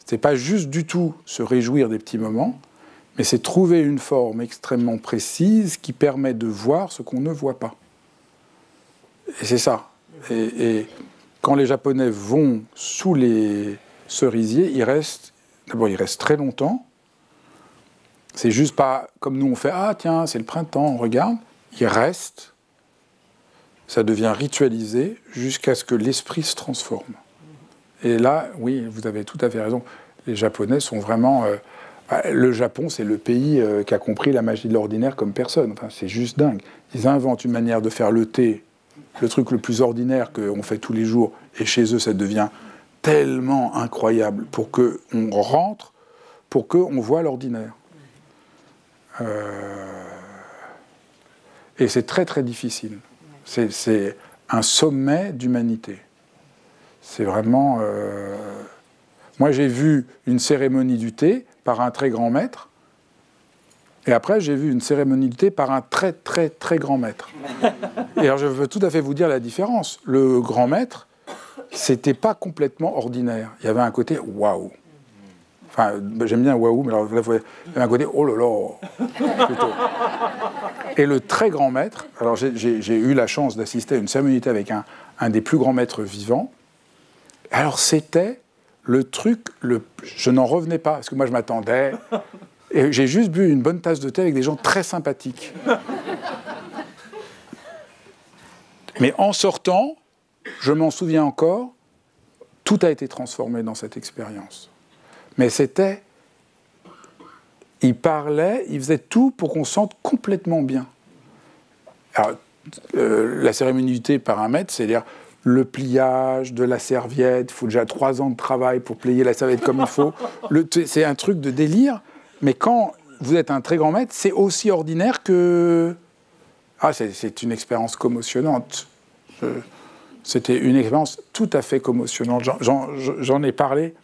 Ce n'est pas juste du tout se réjouir des petits moments, mais c'est trouver une forme extrêmement précise qui permet de voir ce qu'on ne voit pas. Et c'est ça. Et quand les Japonais vont sous les cerisiers, ils restent très longtemps. C'est juste pas comme nous on fait « Ah tiens, c'est le printemps, on regarde ». Ils restent, ça devient ritualisé jusqu'à ce que l'esprit se transforme. Et là, oui, vous avez tout à fait raison, les Japonais sont vraiment... le Japon, c'est le pays qui a compris la magie de l'ordinaire comme personne. Enfin, c'est juste dingue. Ils inventent une manière de faire le thé, le truc le plus ordinaire qu'on fait tous les jours, et chez eux, ça devient tellement incroyable pour qu'on rentre, pour qu'on voit l'ordinaire. Et c'est très très difficile. C'est un sommet d'humanité. C'est vraiment... Moi, j'ai vu une cérémonie du thé par un très grand maître, et après, j'ai vu une cérémonie du thé par un très très très grand maître. Et alors, je veux tout à fait vous dire la différence. Le grand maître, c'était pas complètement ordinaire. Il y avait un côté waouh. Enfin, j'aime bien waouh, mais alors, il y avait un côté oh là là. Plutôt. Et le très grand maître, alors j'ai eu la chance d'assister à une cérémonie avec un des plus grands maîtres vivants. Alors c'était le truc, je n'en revenais pas, parce que moi je m'attendais, et j'ai juste bu une bonne tasse de thé avec des gens très sympathiques. Mais en sortant, je m'en souviens encore, tout a été transformé dans cette expérience. Mais c'était... Il parlait, il faisait tout pour qu'on se sente complètement bien. Alors, la cérémonie du thé par un maître, c'est-à-dire le pliage de la serviette, il faut déjà 3 ans de travail pour plier la serviette comme il faut. C'est un truc de délire, mais quand vous êtes un très grand maître, c'est aussi ordinaire que... Ah, c'est une expérience commotionnante. C'était une expérience tout à fait commotionnante. J'en ai parlé,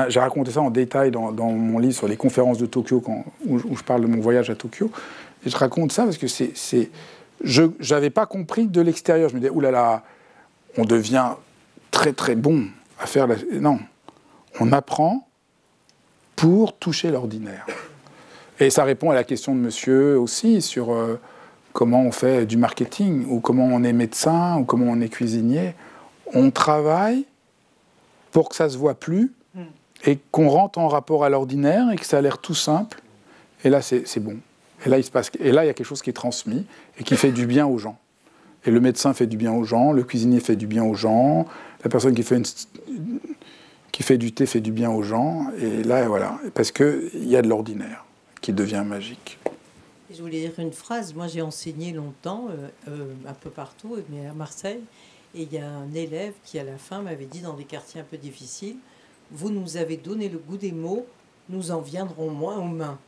j'ai raconté ça en détail dans mon livre sur les conférences de Tokyo, où je parle de mon voyage à Tokyo. Et je raconte ça parce que je n'avais pas compris de l'extérieur. Je me disais, oulala, on devient très très bon à faire la... Non, on apprend pour toucher l'ordinaire. Et ça répond à la question de monsieur aussi sur comment on fait du marketing, ou comment on est médecin, ou comment on est cuisinier. On travaille pour que ça ne se voit plus, et qu'on rentre en rapport à l'ordinaire, et que ça a l'air tout simple. Et là, c'est bon. Et là, il y a quelque chose qui est transmis, et qui fait du bien aux gens. Et le médecin fait du bien aux gens, le cuisinier fait du bien aux gens, la personne qui fait du thé fait du bien aux gens. Et là, voilà, parce qu'il y a de l'ordinaire qui devient magique. Je voulais dire une phrase. Moi, j'ai enseigné longtemps, un peu partout, mais à Marseille. Et il y a un élève qui, à la fin, m'avait dit, dans des quartiers un peu difficiles, « Vous nous avez donné le goût des mots, nous en viendrons moins aux mains. »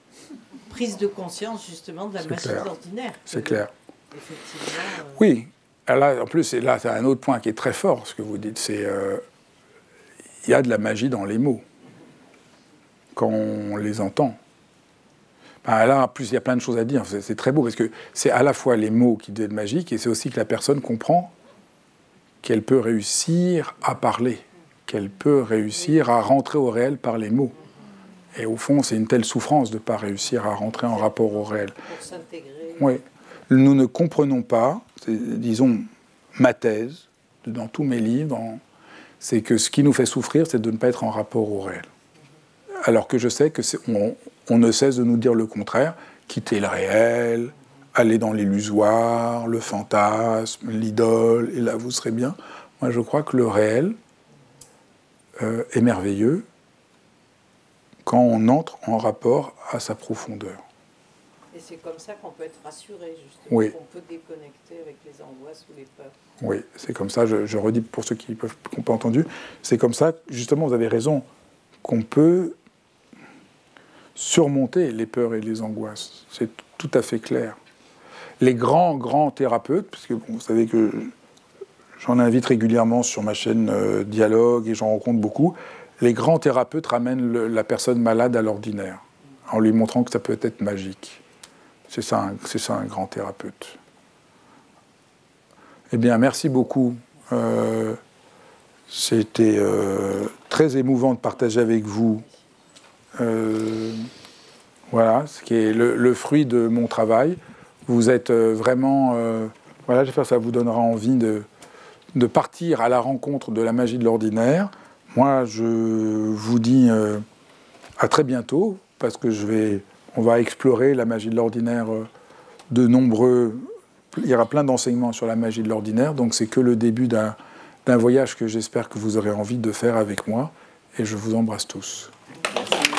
Prise de conscience, justement, de la magie de l'ordinaire. C'est clair. Effectivement. Oui. Là, en plus, là, c'est un autre point qui est très fort, ce que vous dites. C'est il y a de la magie dans les mots, quand on les entend. Là, en plus, il y a plein de choses à dire. C'est très beau, parce que c'est à la fois les mots qui deviennent magiques, et c'est aussi que la personne comprend qu'elle peut réussir à parler, qu'elle peut réussir à rentrer au réel par les mots. Et au fond, c'est une telle souffrance de ne pas réussir à rentrer en rapport au réel. Pour s'intégrer. Oui. Nous ne comprenons pas, disons, ma thèse, dans tous mes livres, c'est que ce qui nous fait souffrir, c'est de ne pas être en rapport au réel. Alors que je sais que on ne cesse de nous dire le contraire, quitter le réel, aller dans l'illusoire, le fantasme, l'idole, et là vous serez bien. Moi je crois que le réel est merveilleux quand on entre en rapport à sa profondeur. Et c'est comme ça qu'on peut être rassuré, justement, Oui. qu'on peut déconnecter avec les angoisses ou les peurs. Oui, c'est comme ça, je redis pour ceux qui n'ont pas entendu, c'est comme ça, justement, vous avez raison, qu'on peut surmonter les peurs et les angoisses. C'est tout à fait clair. Les grands thérapeutes, parce que bon, vous savez que j'en invite régulièrement sur ma chaîne Dialogue et j'en rencontre beaucoup, les grands thérapeutes ramènent la personne malade à l'ordinaire, en lui montrant que ça peut être magique. C'est ça un grand thérapeute. Eh bien, merci beaucoup. C'était très émouvant de partager avec vous voilà, ce qui est le fruit de mon travail. Vous êtes vraiment... voilà, j'espère que ça vous donnera envie de partir à la rencontre de la magie de l'ordinaire. Moi, je vous dis à très bientôt, parce que on va explorer la magie de l'ordinaire de nombreux... Il y aura plein d'enseignements sur la magie de l'ordinaire, donc c'est que le début d'un voyage que j'espère que vous aurez envie de faire avec moi, et je vous embrasse tous. Merci.